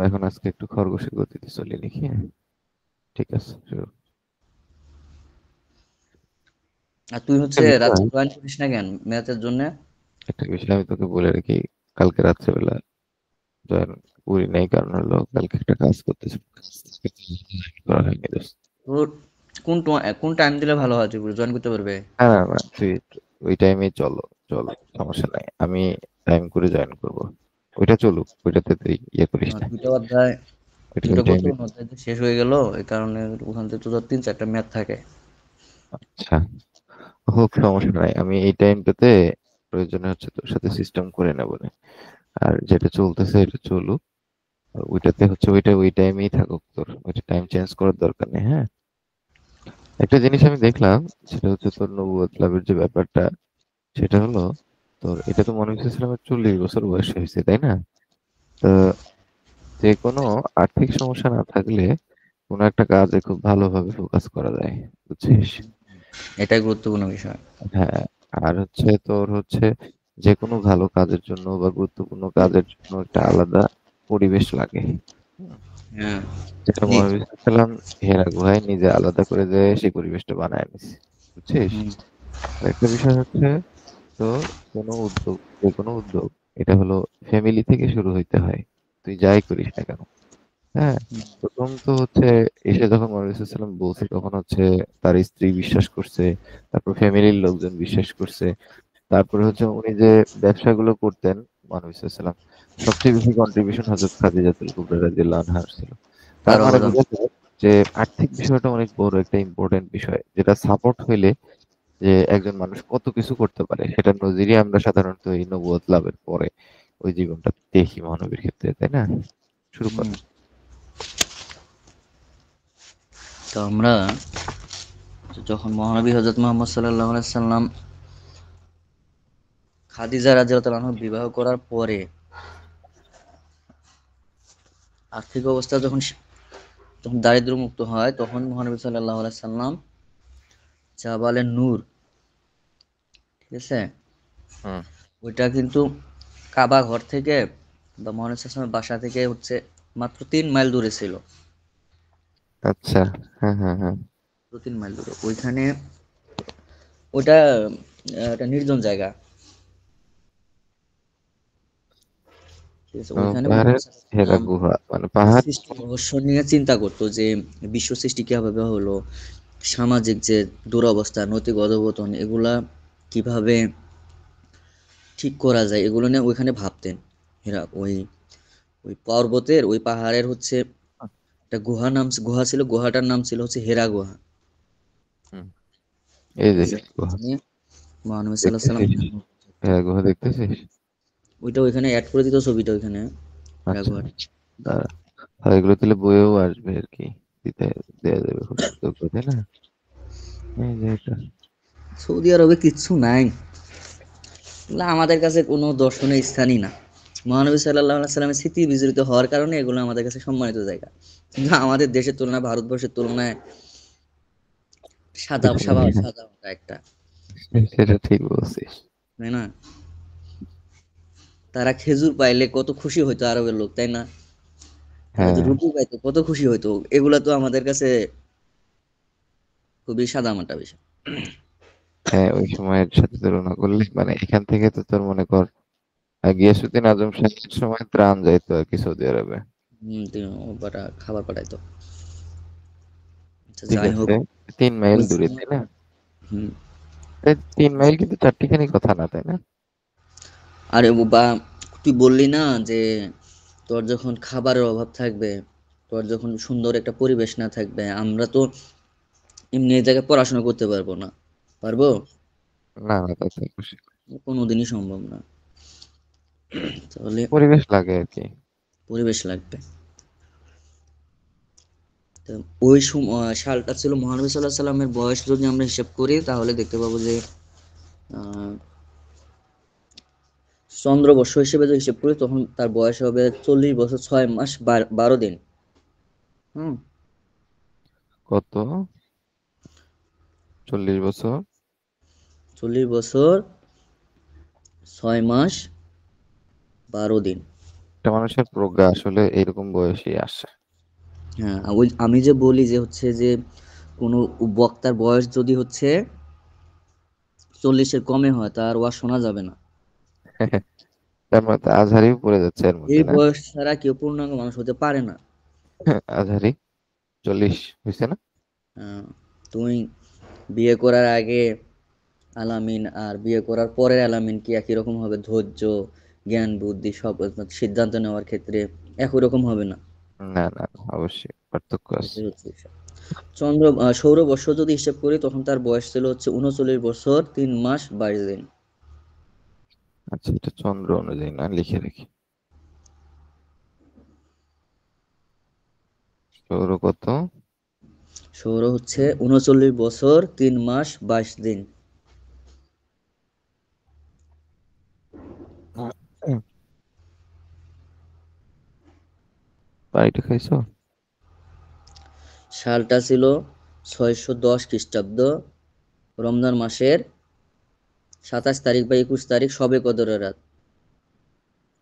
এখন আজকে একটু খরগোশের গতিতে চলি নাকি? ঠিক আছে, শুরু। আর তুই একটা হচ্ছে বিষয় রাত্রে জয়েন করিস না কেন ম্যাথের জন্য? একটা বিষয় আমি তোকে বলে রাখি। কালকে রাত্রেবেলা জয়েন করি নাই, কারণ হলো কালকে একটা কাজ করতেছি। করা হয়নি দোস্ত। তোর কোন টাইম দিলে ভালো হয়, তুই জয়েন করতে পারবে? না না না, তুই ওই টাইমে চলো। চলো, সমস্যা নাই, আমি টাইম করে জয়েন করবো। ওইটা চলুক, ওইটাতে তুই ইয়ে করিস না। দুটো অধ্যায়, ওইটা দুটো ওই টাইমে। গুরুত্বপূর্ণ অধ্যায় তো শেষ হয়ে গেল, এই কারণে ওখান থেকে তো তোর 3-4টা ম্যাথ থাকে। আচ্ছা, হোক, সমস্যা নাই, আমি এই টাইমটাতে প্রয়োজনে হচ্ছে তোর সাথে সিস্টেম করে নেবো না। আর যেটা চলতেছে এটা চলুক। আর ওইটাতে হচ্ছে ওইটা ওই টাইমেই থাকুক, তোর ওইটা টাইম চেঞ্জ করার দরকার নেই, হ্যাঁ। একটা জিনিস আমি দেখলাম, সেটা হচ্ছে তোর নবুয়ত লাভের যে ব্যাপারটা, সেটা হলো তোর এটা তো মনে হচ্ছে ইসলামের 40 বছর বয়স হয়েছে, তাই না? তো যে কোনো আর্থিক সমস্যা না থাকলে কোনো একটা কাজে খুব ভালোভাবে ফোকাস করা যায়, বুঝছিস? এটাই গুরুত্বপূর্ণ বিষয়। হ্যাঁ। আর হচ্ছে তোর হচ্ছে যে কোনো ভালো কাজের জন্য বা গুরুত্বপূর্ণ কাজের জন্য একটা আলাদা পরিবেশ লাগে। হুম। হ্যাঁ, যেটা ঠিক। মহাবীর সাল্লাম হেরা গুহায় নিজে আলাদা করে দেয়, সেই পরিবেশটা বানায় নিছে, বুঝছিস? হুম, আরেকটা বিষয় হচ্ছে তোর কোনো উদ্যোগ, যে কোনো উদ্যোগ, এটা হলো ফ্যামিলি থেকে শুরু হইতে হয়, তুই যাই করিস না কেন। হ্যাঁ। প্রথম তো হচ্ছে এসে যখন মহাবীর বলছে, তখন হচ্ছে তার স্ত্রী বিশ্বাস করছে, তারপর ফ্যামিলির লোকজন বিশ্বাস করছে, তারপরে হচ্ছে উনি যে ব্যবসাগুলো করতেন মহানবী সাল্লাম, সবচেয়ে বেশি কন্ট্রিবিউশন হযরত খাদিজাতুল কুবরা রাদিয়াল্লাহু আনহার ছিল। তার তার মানে অবদান। বোঝা যায় যে আর্থিক বিষয়টা অনেক বড় একটা ইম্পর্টেন্ট বিষয়, যেটা সাপোর্ট হইলে যে একজন মানুষ কত কিছু করতে পারে, সেটা নজিরই আমরা সাধারণত এই নবুয়ত লাভের পরে ওই জীবনটা দেখি মহানবীর ক্ষেত্রে, তাই না? শুরু কর। হুম, তো আমরা যখন মহানবী হযরত মুহাম্মদ সাল্লাল্লাহু আলাইহি সাল্লাম খাদিজা রাদিয়াল্লাহু আনহা বিবাহ করার পরে আর্থিক অবস্থা যখন দারিদ্র্য মুক্ত হয়, তখন মহানবী সাল্লাল্লাহু আলাইহি সাল্লাম জাবালে নূর, ঠিক আছে, হুম। ওইটা কিন্তু কাবা ঘর থেকে বা মহানবী সাল্লাল্লাহু আলাইহি সাল্লামের বাসা থেকে হচ্ছে মাত্র 3 মাইল দূরে ছিল। আচ্ছা। হ্যাঁ হ্যাঁ হ্যাঁ। তো 3 মাইল দূরে ওইখানে, ওটা একটা নির্জন জায়গা, ঠিক আছে। ওইখানে মহানবী পাহাড়ের সাল্লাল্লাহু আলাইহি হেরা সাল্লাম গুহা মানে পাহাড়। সৃষ্টি রহস্য নিয়ে চিন্তা করতো যে বিশ্ব সৃষ্টি কিভাবে হলো, সামাজিক যে দুরবস্থা, নৈতিক অধঃপতন, এগুলা কিভাবে ঠিক করা যায়, এগুলো নিয়ে ওইখানে ভাবতেন। এরা ওই ওই পর্বতের ওই পাহাড়ের হচ্ছে একটা গুহা ছিল, গুহাটার নাম ছিল হচ্ছে হেরা গুহা, হুম। এই ঠিক যে আছে। গুহা ওখানে মহানবী সাল্লাল্লাহু আলাইহি সাল্লাম দেখতেছিস, ওখানে থাকতেন। হেরা গুহা দেখতেছিস। ওইটা ওইখানে অ্যাড করে দিত ছবিটা, ওইখানে হেরা আচ্ছা, গুহাটা। দাঁড়া। আর এগুলো তাহলে বইয়েও আসবে আর কি, দিতে দেয়া যাবে খুব সুন্দর করে, তাই না? এই যে এটা। সৌদি আরবে কিচ্ছু নাই, এগুলো আমাদের কাছে কোনো দর্শনীয় স্থানই না। মহানবী সাল্লাল্লাহু আলাইহি সাল্লামের স্মৃতি বিজড়িত হওয়ার কারণে এগুলো আমাদের কাছে সম্মানিত জায়গা, কিন্তু আমাদের দেশের তুলনায়, ভারতবর্ষের তুলনায় সাদা কিছু সাদা নেই। সাদা একটা, সেটা ঠিক বলছিস। তাই না? তারা খেজুর পাইলে কত খুশি হইতো আরবের লোক, তাই না? তারা যে হ্যাঁ রুটি পাইতো কত খুশি হইতো, এগুলা তো আমাদের কাছে খুবই সাদামাটা বিষয়। হ্যাঁ, ওই সময়ের সাথে তুলনা করলে মানে এখান থেকে তো তোর মনে কর গিয়াসুদ্দিন আজম শাহের সময় ত্রাণ যাইতো আর কি সৌদি আরবে। খাবার পাঠাইতো। আচ্ছা, ঠিক যাই হোক। আছে, 3 মাইল ওই দূরে, সময়, তাই না? হুম, 3 মাইল কিন্তু চারটিখানি কথা না, তাই না? আরে বা তুই বললি না যে তোর যখন খাবারের অভাব থাকবে, তোর যখন সুন্দর একটা পরিবেশ না থাকবে, আমরা তো এমনি এই জায়গায় পড়াশোনা করতে পারবো না, পারবো? না না, তাতে খুশি। কোনোদিনই সম্ভব না। তাহলে পরিবেশ লাগে আর কি। পরিবেশ লাগবে। তো ওই সালটা ছিল মহানবী সাল্লাহ সাল্লামের বয়স, যদি আমরা হিসাব করি তাহলে দেখতে পাবো যে আহ, চন্দ্রবর্ষ হিসেবে যদি হিসাব করি, তখন তার বয়স হবে 40 বছর 6 মাস 12 দিন। হুম, কত? 40 বছর 40 বছর 6 মাস 12 দিন। একটা মানুষের প্রজ্ঞা আসলে এরকম বয়সে আসে। হ্যাঁ, ওই আমি যে বলি যে হচ্ছে যে কোনো বক্তার বয়স যদি হচ্ছে 40-এর কমে হয় তার ওয়াজ শোনা যাবে না। তার মধ্যে আজহারিও পড়ে যাচ্ছে এর মধ্যে এই না? বয়স ছাড়া কেউ পূর্ণাঙ্গ মানুষ হতে পারে না। আজহারি 40 হয়েছে না? আহ, তুমি বিয়ে করার আগে আলামিন আর বিয়ে করার পরের আলামিন কি একই রকম হবে? ধৈর্য, জ্ঞান, বুদ্ধি সব সিদ্ধান্ত নেওয়ার ক্ষেত্রে একই রকম হবে না। না না না, অবশ্যই পার্থক্য আছে। এটাই হচ্ছে বিষয়। সৌরবর্ষ যদি হিসাব করি তখন তার বয়স ছিল হচ্ছে 39 বছর 3 মাস 22 দিন। আচ্ছা, এটা চন্দ্র অনুযায়ী না, লিখে রাখি। সৌর কত? সৌর হচ্ছে 39 বছর 3 মাস 22 দিন। হুম, বাড়িটা খাইছো? সালটা ছিল 610 খ্রিস্টাব্দ, রমজান মাসের 27 তারিখ বা 21 তারিখ, সবে কদরের রাত।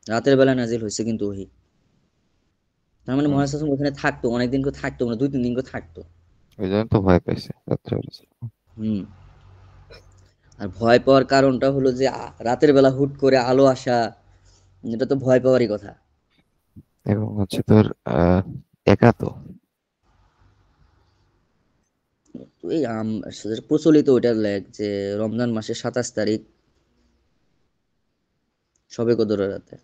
রাতের বেলা নাজিল হয়েছে কিন্তু ওহি। তার মানে হুম, মহারাজ ওখানে থাকতো, অনেকদিন করে থাকতো, মানে 2-3 দিন করে থাকতো। ওই জন্য তো ভয় পাইছে রাত্রেবেলা। হুম। আর ভয় পাওয়ার কারণটা হলো যে রাতের বেলা হুট করে আলো আসা, এটা তো ভয় পাওয়ারই কথা। এবং হচ্ছে তোর একা তো। তো এই প্রচলিত ওইটার লেখ যে রমজান মাসের 27 তারিখ সবে কদরের রাতে,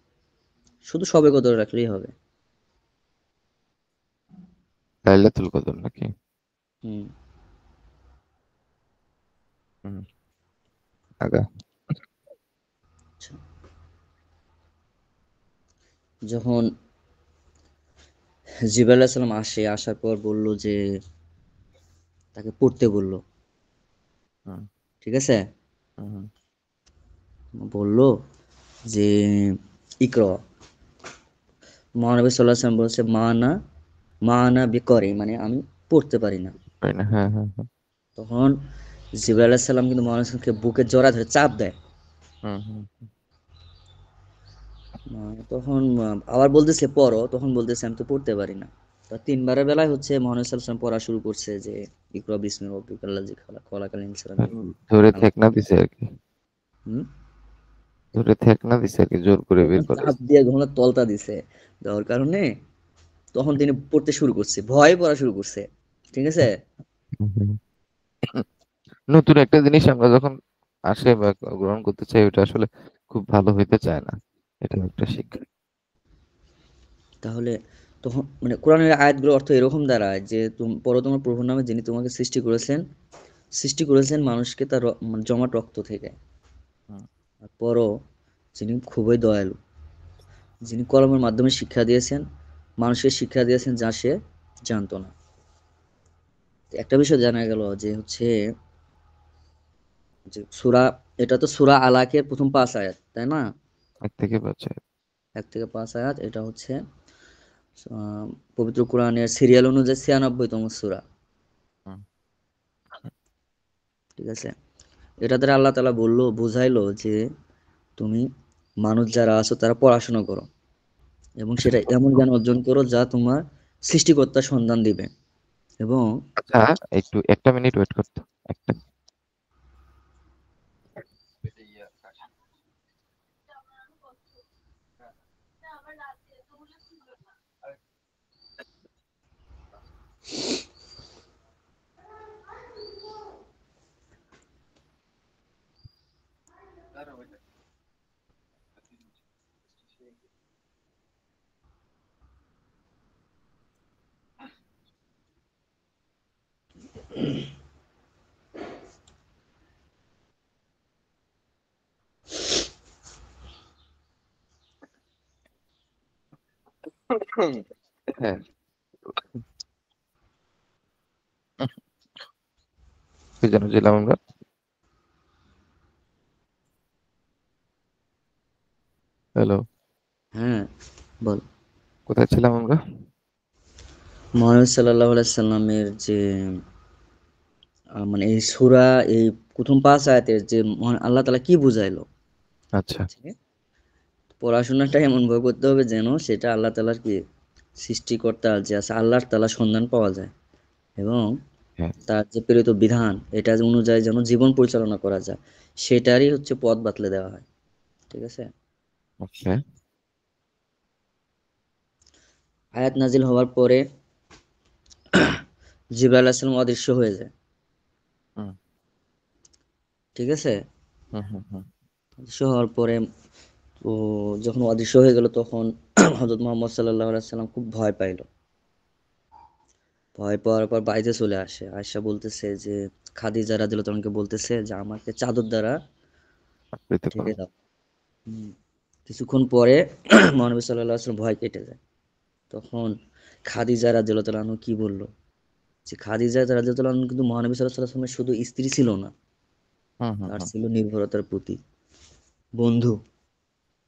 শুধু সবে কদর রাখলেই হবে। লাইলাতুল কদর নাকি? হুম। হুম, আগা। আচ্ছা। যখন জিবরাইল আলাইহিস সালাম আসার পর বলল যে তাকে পড়তে বলল, হুম, ঠিক আছে? হুম, বলল যে ইকরা, মহানবী সাল্লাল্লাহু আলাইহি ওয়াসাল্লাম বলছে মা না বিকরি, মানে আমি পড়তে পারি না। পারি না, হ্যাঁ হ্যাঁ হ্যাঁ। তখন জিবরাইল আলাইহিস সালাম কিন্তু মহানবী সাল্লাল্লাহু আলাইহি ওয়াসাল্লামকে বুকে জড়া ধরে চাপ দেয়। হুম, হুম, তখন আবার বলতেছে পড়ো, তখন বলতেছে আমি তো পড়তে পারি না। তো 3বারের বেলায় হচ্ছে মহানবী সাল্লাল্লাহু আলাইহি ওয়াসাল্লাম পড়া শুরু করছে যে ইকরা বিসমি রাব্বিকাল্লাযী খালাক খলাকাল ইনসানা মিন ধরে আলাক। থেকনা দিছে আর কি। হুম। ধরে থেকনা দিছে আর কি, জোর করে বের তখন করে। চাপ দিয়ে ঘোড়া তলতা দিছে, দেওয়ার কারণে তখন তিনি পড়তে শুরু করছে, ভয়ে পড়া শুরু করছে। ঠিক আছে। হুম, হুম। নতুন একটা জিনিস আমরা যখন আসে বা গ্রহণ করতে চাই, ওটা আসলে খুব ভালো হইতে চায় না। এটা একটা শিক্ষা। তাহলে তখন মানে কোরআনের আয়াতগুলোর অর্থ এরকম দাঁড়ায় যে পড়ো তোমার প্রভুর নামে যিনি তোমাকে সৃষ্টি করেছেন মানুষকে তার মানে জমাট রক্ত থেকে। হুম, আর পরও যিনি খুবই দয়ালু, যিনি কলমের মাধ্যমে শিক্ষা দিয়েছেন, মানুষকে শিক্ষা দিয়েছেন যা সে জানতো না। তো একটা বিষয় জানা গেল যে হচ্ছে যে এটা তো সূরা আলাকের প্রথম 5 আয়াত, তাই না? এক থেকে বাঁচে। 1 থেকে 5 আয়াত, এটা হচ্ছে আহ, পবিত্র কোরআনের সিরিয়াল অনুযায়ী 96তম সূরা। হুম, ঠিক আছে। এটা দ্বারা আল্লাহ তাআলা বুঝাইলো যে তুমি মানুষ যারা আছো তারা পড়াশোনা করো এবং সেটা এমন জ্ঞান অর্জন করো যা তোমার সৃষ্টিকর্তার সন্ধান দিবে। এবং আচ্ছা, একটু একটা মিনিট ওয়েট করতো। একটা। হ্যাঁ। কি যেন ছিলাম আমরা? হ্যালো। হ্যাঁ, বল। কোথায় ছিলাম আমরা? মহানবী সাল্লাল্লাহু আলাইহি সাল্লামের যে মানে এই সূরা, এই প্রথম 5 আয়াতের যে মহান আল্লাহ তাআলা কি বুঝাইলো আচ্ছা। যে পড়াশোনাটা এমন ভাবে করতে হবে যেন সেটা আল্লাহ তাআলার কি সৃষ্টিকর্তা যে আছে আল্লাহর তাআলার সন্ধান পাওয়া যায়, এবং হ্যাঁ। তার যে প্রেরিত বিধান এটা অনুযায়ী যেন জীবন পরিচালনা করা যায়, সেটারই হচ্ছে পথ বাতলে দেওয়া হয়। ঠিক আছে। ওকে। আয়াত নাজিল হওয়ার পরে জিবরাইল আলাইহিস সালাম অদৃশ্য হয়ে যায়। হুম ঠিক আছে। হুম হুম হুম। অদৃশ্য হওয়ার পরে তো যখন অদৃশ্য হয়ে গেল তখন হযরত মুহাম্মদ সাল্লাল্লাহু আলাইহি সাল্লাম খুব ভয় পাইল। ভয় পাওয়ার পর বাড়িতে চলে আসে। আয়েশা বলতেছে যে খাদিজা রাদিয়াল্লাহু তাআলাকে বলতেছে যে আমাকে চাদর দ্বারা আবৃত্তি করো। ঢেকে দাও। হুম। কিছুক্ষণ পরে মহানবী সাল্লাল্লাহু আলাইহি ওয়াসাল্লাম ভয় কেটে যায়। তখন খাদিজা রাদিয়াল্লাহু তাআলা আনহা কি বলল? যে খাদিজা রাদিয়াল্লাহু তাআলা আনহা কিন্তু মহানবী সাল্লাল্লাহু আলাইহি ওয়াসাল্লামের শুধু স্ত্রী ছিল না, হুম হুম তার হুম ছিল নির্ভরতার প্রতীক, বন্ধু।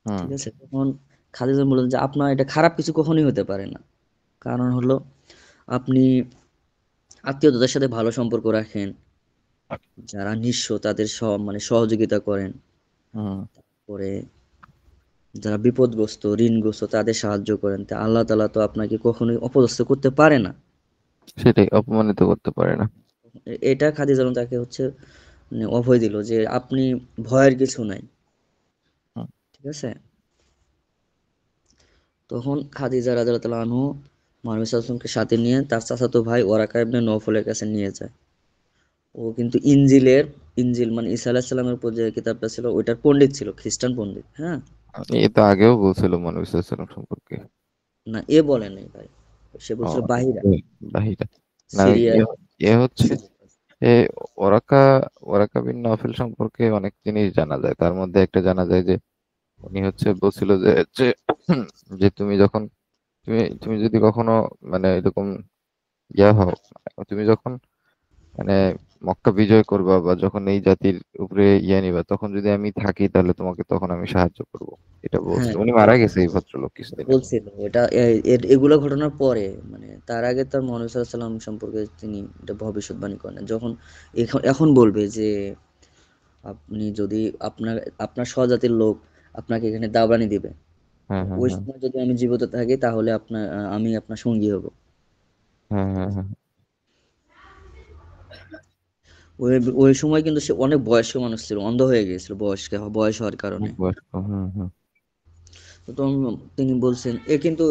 হুম। ঠিক আছে? তখন খাদিজা বললেন যে আপনার এটা খারাপ কিছু কখনোই হতে পারে না। কারণ হলো আপনি আত্মীয়তাদের সাথে ভালো সম্পর্ক রাখেন, যারা নিঃস্ব তাদের মানে সহযোগিতা করেন। হুম। পরে যারা বিপদগ্রস্ত, ঋণগ্রস্ত তাদের সাহায্য করেন। তা আল্লাহ তাআলা তো আপনাকে কখনোই অপদস্থ করতে পারে না। সেটাই, অপমানিত করতে পারে না। এটা খাদিজা তাকে হচ্ছে মানে অভয় দিল যে আপনি ভয়ের কিছু নাই। হুম। ঠিক আছে? তখন খাদিজা রাদিয়াল্লাহু তাআলা আনহু মুহাম্মদ সাল্লাল্লাহু আলাইহি ওয়াসাল্লামকে সাথে নিয়ে তার চাচাতো ভাই ওরাকা ইবনে নওফলের কাছে নিয়ে যায়। ও কিন্তু ইনজিল মানে ঈসা আলাইহিস সালামের উপর যে কিতাবটা ছিল ওইটার পণ্ডিত ছিল, খ্রিস্টান পণ্ডিত। হ্যাঁ? এ তো আগেও বলছিল মনে সাল্লাল্লাহু সম্পর্কে। না এ বলে নাই ভাই। সে ও, বলছিল বাহিরা, বাহিরা। না, সিরিয়ার এ হচ্ছে এ ওরাকা ওরাকা বিন নফেল সম্পর্কে অনেক জিনিস জানা যায়। তার মধ্যে একটা জানা যায় যে উনি হচ্ছে বলছিল যে যে যে তুমি যখন তুমি তুমি যদি কখনো মানে এরকম হও, তুমি যখন মানে মক্কা বিজয় করবা বা যখন এই জাতির উপরে নিবা, তখন যদি আমি থাকি তাহলে তোমাকে তখন আমি সাহায্য করব। এটা বলছিল। হ্যাঁ উনি এটা মারা গেছে এই ভদ্রলোক কিছুদিন আগে। বলছিল। এটা এগুলো ঘটনার পরে মানে তার আগে তার মহানবী সাল্লাল্লাহু আলাইহি ওয়াসাল্লাম সম্পর্কে তিনি এটা ভবিষ্যৎবাণী করেন। যখন এখন বলবে যে আপনি যদি আপনার আপনার স্বজাতির লোক আপনাকে এখানে দাওরানি দিবে। হ্যাঁ হ্যাঁ ওই হ্যাঁ সময় যদি আমি জীবিত থাকি তাহলে আমি আপনার সঙ্গী হব। হ্যাঁ ঠিক হ্যাঁ আছে? হ্যাঁ। ওই ওই সময় কিন্তু সে অনেক বয়স্ক মানুষ ছিল, অন্ধ হয়ে গিয়েছিল বয়স হওয়ার কারণে। অনেক বয়স্ক। হুম হুম। তো তখন তিনি বলছেন এ কিন্তু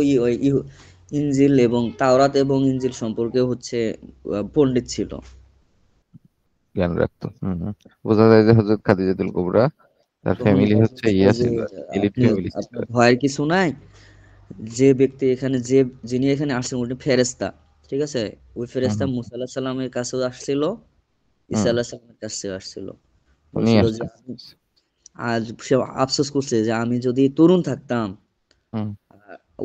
ইনজিল এবং তাওরাত এবং ইনজিল সম্পর্কে হচ্ছে পণ্ডিত ছিল। জ্ঞান রাখতো। হুম হুম। বোঝা যায় যে হযরত খাদিজাতুল কুবরা তার তখন ফ্যামিলি তখন হচ্ছে বলছিল ইয়া যে ছিল, এলিট আপনি ফ্যামিলি ছিল। আপনার ভয়ের কিছু নাই। যে ব্যক্তি এখানে যিনি এখানে আসছেন উনি ফেরেশতা। ঠিক আছে? ওই হুম ফেরেশতা হুম মুসা আলাহিসাল্লামের সাল্লামের কাছেও আসছিল, ঈসা হুম। আলাহিসাল্লামের সাল্লামের কাছেও আসছিল। উনি বলছিল যে আসছেন। আমি আজ সে আফসোস করছে যে আমি যদি তরুণ থাকতাম, হুম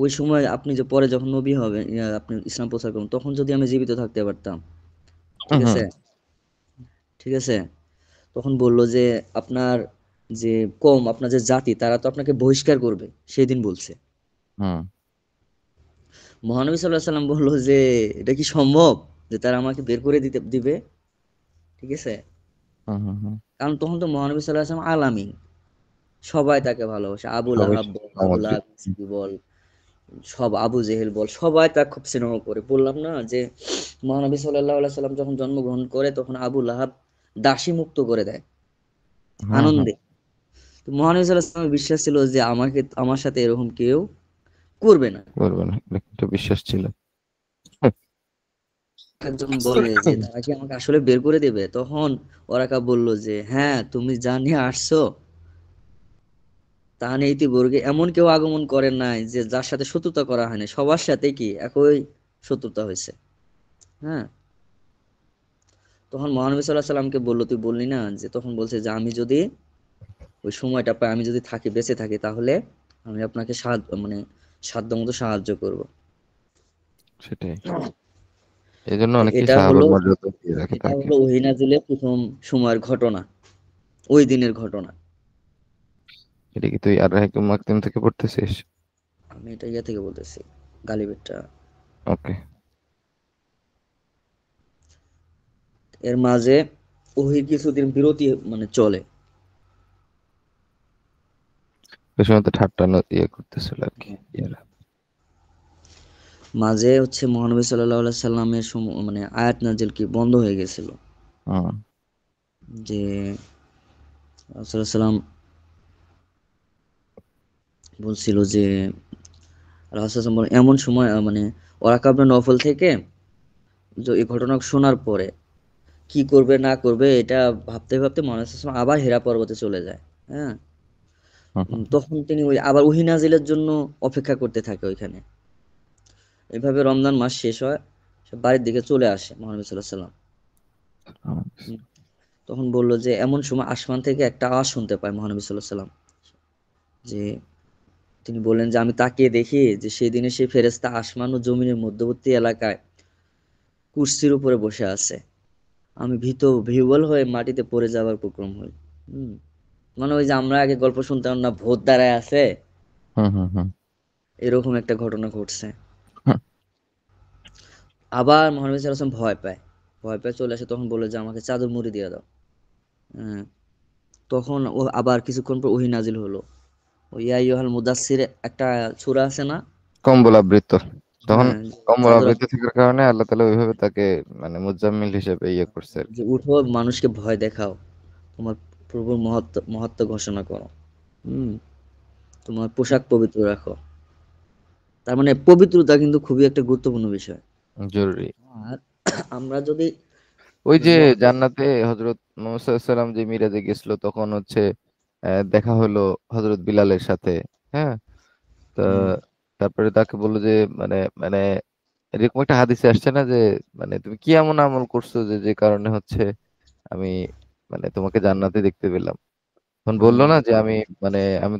ওই সময় আপনি যে পরে যখন নবী হবেন আপনি ইসলাম প্রচার করবেন তখন যদি আমি জীবিত থাকতে পারতাম। ঠিক হুম হুম আছে? ঠিক আছে? তখন বলল যে আপনার যে কওম আপনার যে জাতি তারা তো আপনাকে বহিষ্কার করবে সেদিন বলছে। হুম মহানবী সাল্লাল্লাহু আলাইহি সাল্লাম বলল যে এটা কি সম্ভব যে তারা আমাকে বের করে দিবে। ঠিক আছে? হুম হুম হুম। কারণ তখন তো মহানবী সাল্লাল্লাহু আলাইহি সাল্লাম আলামিন, সবাই তাকে ভালোবাসে। আবু সবাই লাহাব বল, আবু সামুদ্রিক। লাহাব স্ত্রী বল, সব আবু জেহেল বল, সবাই তাকে খুব স্নেহ করে। বললাম না যে মহানবী সাল্লাল্লাহু আলাইহি সাল্লাম যখন জন্মগ্রহণ করে তখন আবু লাহাব দাসী মুক্ত করে দেয় হুম হুম। আনন্দে। তো মহানবী সাল্লাল্লাহু আলাইহি সাল্লামের বিশ্বাস ছিল যে আমার সাথে এরকম কেউ করবে না। করবে না, এটা একটা বিশ্বাস ছিল। একজন বলে যে তারা কি আমাকে আসলে বের করে দেবে? তখন ওরাকা বলল যে হ্যাঁ তুমি যা নিয়ে আসছো তা নিয়ে ইতিপূর্বে এমন কেউ আগমন করেন নাই যে যার সাথে শত্রুতা করা হয়নি, সবার সাথে কি একই শত্রুতা হয়েছে। হ্যাঁ। তখন মহানবী সাল্লাল্লাহু আলাইহি সাল্লামকে বলল তুই বললি না যে তখন বলছে যে আমি যদি ওই সময়টা পাই, আমি যদি থাকি বেঁচে থাকি তাহলে আমি আপনাকে মানে সাধ্যমতো সাহায্য করব। সেটাই। এই জন্য অনেকেই এটা সাহাবার হলো মর্যাদা দিয়ে রাখে এটা তাকে। হলো ওহী নাযিলের প্রথম সময়ের ঘটনা, ওই দিনের ঘটনা। এটা কি তুই আর রাহিকুম মাকতিম থেকে পড়তেছিস? আমি এটা ইয়া থেকে বলতেছি, গালিবেরটা। ওকে। এর মাঝে ওহির কিছুদিন বিরতি মানে চলে। ওই সময় তো ঠাট্টা ইয়ে করতেছিল আর কি ইয়ারা। মাঝে হচ্ছে মহানবী সাল্লাল্লাহু আলাইহি সাল্লামের মানে আয়াত নাজিল কি বন্ধ হয়ে গেছিল, হুম যে রাসূল সাল্লাম বলছিল যে রাসূল সাল্লাম এমন সময় মানে ওরাকা ইবনে নওফল থেকে যে এই ঘটনা শোনার পরে কি করবে না করবে এটা ভাবতে ভাবতে মহানবী সাল্লাল্লাহু আলাইহি ওয়াসাল্লাম আবার হেরা পর্বতে চলে যায়। হ্যাঁ, হুম হুম তখন তিনি ওই আবার ওহী নাজিলের জন্য অপেক্ষা করতে থাকে ওইখানে। এভাবে রমজান মাস শেষ হয়, সে বাড়ির দিকে চলে আসে মহানবী সাল্লাল্লাহু আলাইহি সাল্লাম। হুম হুম, তখন বলল যে এমন সময় আসমান থেকে একটা আওয়াজ শুনতে পায় মহানবী সাল্লাল্লাহু আলাইহি সাল্লাম, যে তিনি বললেন যে আমি তাকিয়ে দেখি যে সেই দিনে সেই ফেরেশতা আসমান ও জমিনের মধ্যবর্তী এলাকায় কুরসির উপরে বসে আছে। আমি বিহ্বল হয়ে মাটিতে পড়ে যাওয়ার উপক্রম হই। হুম, মানে ওই যে আমরা আগে গল্প শুনতাম না, ভূত দাঁড়ায় আছে, হুম হুম হুম এরকম একটা ঘটনা ঘটছে। আবার মহানবী সাল্লাল্লাহু আলাইহি ওয়াসাল্লাম ভয় পায়, ভয় পেয়ে চলে আসে, তখন বলে যে আমাকে চাদর মুড়ি দিয়ে দাও। হ্যাঁ, তখন ও আবার কিছুক্ষণ পর ওহী নাজিল হলো। ওই ইয়া আইয়ুহাল মুদাসসির একটা সূরা আছে না? কম্বল আবৃত। তখন হ্যাঁ, কম্বল চাদর আবৃত থাকার কারণে আল্লাহ তাআলা ওইভাবে তাকে মানে মুজাম্মিল হিসেবে ইয়ে করছে আর কি। যে উঠো মানুষকে ভয় দেখাও, তোমার প্রভুর মহত্ব ঘোষণা করো। হুম, তোমার পোশাক পবিত্র রাখো। তার মানে পবিত্রতা কিন্তু খুবই একটা গুরুত্বপূর্ণ বিষয়। জরুরি। আর আমরা যদি ওই যে রমজান, জান্নাতে হযরত মুহাম্মদ সাল্লাল্লাহু আলাইহি ওয়াসাল্লাম যে মিরাজে গেছিল তখন হচ্ছে দেখা হলো হযরত বিলালের সাথে। হ্যাঁ, তা হুম, তারপরে তাকে বললো যে মানে মানে এরকম একটা হাদিসে আসছে না যে মানে তুমি কি এমন আমল করছো যে যে কারণে হচ্ছে আমি মানে তোমাকে জান্নাতে দেখতে পেলাম। তখন বললো হুম, না যে আমি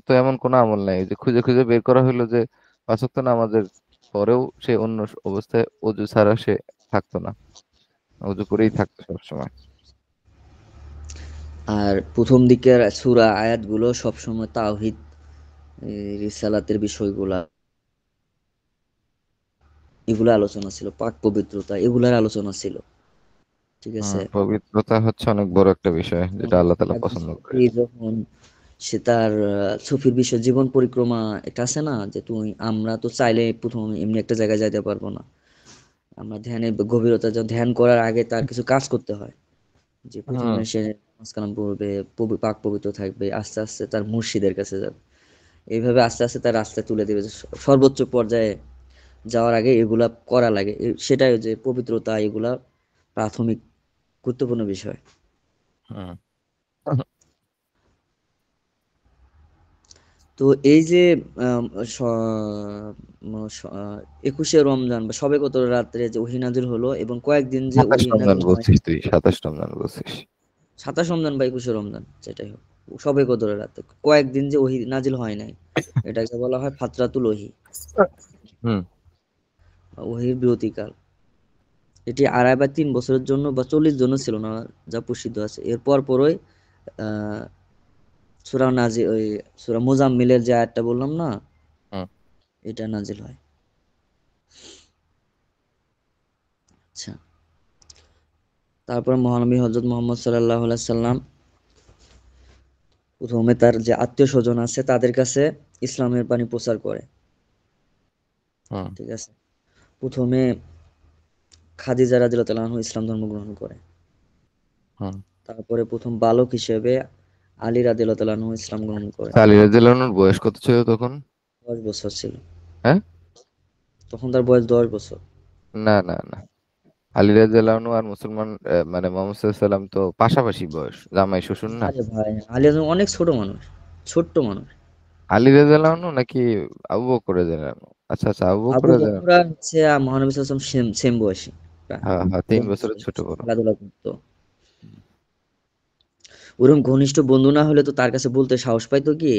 তো এমন কোনো আমল নাই, যে খুঁজে খুঁজে বের করা হলো যে 5 ওয়াক্ত নামাজের পরেও সে অন্য অবস্থায় অজু ছাড়া সে থাকতো না, অজু করেই থাকতো সবসময়। আর প্রথম দিকের সূরা আয়াতগুলো সবসময় তাওহীদ, রিসালাতের বিষয়গুলা, এগুলা আলোচনা ছিল, পাক পবিত্রতা এগুলার আলোচনা ছিল। ঠিক আছে। পবিত্রতা হচ্ছে অনেক বড় একটা বিষয় যেটা আল্লাহ তাআলা একজন পছন্দ করে। সফি যখন সে তার সফির বিষয় জীবন পরিক্রমা এটা আছে না, যে তুমি আমরা তো চাইলে প্রথম এমনি একটা জায়গায় যাইতে পারবো না। আমরা ধ্যানের গভীরতা ধ্যান করার আগে তার কিছু কাজ করতে হয়। যে হুম প্রথমে সে নামাজ কালাম পড়বে, পাক পবিত্র থাকবে, আস্তে আস্তে তার মুর্শিদের কাছে যাবে। এইভাবে আস্তে আস্তে তার রাস্তায় তুলে দেবে, যে সর্বোচ্চ পর্যায়ে যাওয়ার আগে এগুলা করা লাগে। সেটাই যে পবিত্রতা, এগুলা প্রাথমিক গুরুত্বপূর্ণ বিষয়। হুম তো এই যে আম, স- 21শে রমজান বা শবে কদর রাত্রে যে ওহী নাজিল হলো এবং কয়েকদিন যে 27 ওহী রমজান নাজিল হয়, বলছিস তুই, 27 রমজান বলছিস। 27 রমজান বা 21শে রমজান যেটাই হোক, শবে কদরের রাতে কয়েকদিন যে ওহী নাজিল হয় নাই, এটাকে বলা হয় ফাতরাতুল ওহী, হুম ওহীর বিরতিকাল। এটি 2.5 বা 3 বছরের জন্য বা 40 জন্য ছিল না, যা প্রসিদ্ধ আছে। এরপর পরই আহ সূরা নাজিল, ওই সূরা মুজাম্মিলের যে আয়াতটা বললাম না, হুম এটা নাজিল হয়। আচ্ছা, তারপর মহানবী হযরত মুহাম্মদ সাল্লাল্লাহু আলাইহি সাল্লাম প্রথমে তার যে আত্মীয় স্বজন আছে তাদের কাছে ইসলামের বাণী প্রচার করে। হুম ঠিক আছে। প্রথমে খাদিজা রাদিয়াল্লাহু তাআলা আনহু ইসলাম ধর্ম গ্রহণ করে। হুম তারপরে প্রথম বালক হিসেবে আলী রাদিয়াল্লাহু তাআলা আনহু ইসলাম গ্রহণ করে। আলী রাদিয়াল্লাহু আনহুর বয়স কত ছিল তখন? 10 বছর ছিল। হ্যাঁ, তখন তার বয়স 10 বছর। না না না, আলী রাদিয়াল্লাহু আনহু আর মুসলমান মানে মুহাম্মদ সাল্লাল্লাহু আলাইহি সাল্লাম তো পাশাপাশি বয়স, জামাই শ্বশুর না? আরে ভাই, আলী অনেক ছোট মানুষ, ছোট্ট মানুষ। আলী রাদিয়াল্লাহু আনহু নাকি আবু বকর রাদিয়াল্লাহু আনহু? আচ্ছা আচ্ছা, আবু বকর আবু রাদিয়াল্লাহু বকর আর হচ্ছে মহানবী সাল্লাল্লাহু আলাইহি ওয়াসাল্লাম সেম সেম বয়সী প্রায়। হ্যাঁ হ্যাঁ, 3 বছরের বন্ধু ছোট বড়। খেলাধুলা করতো। ওরকম ঘনিষ্ঠ বন্ধু না হলে তো তার কাছে বলতে সাহস পাইতো কি?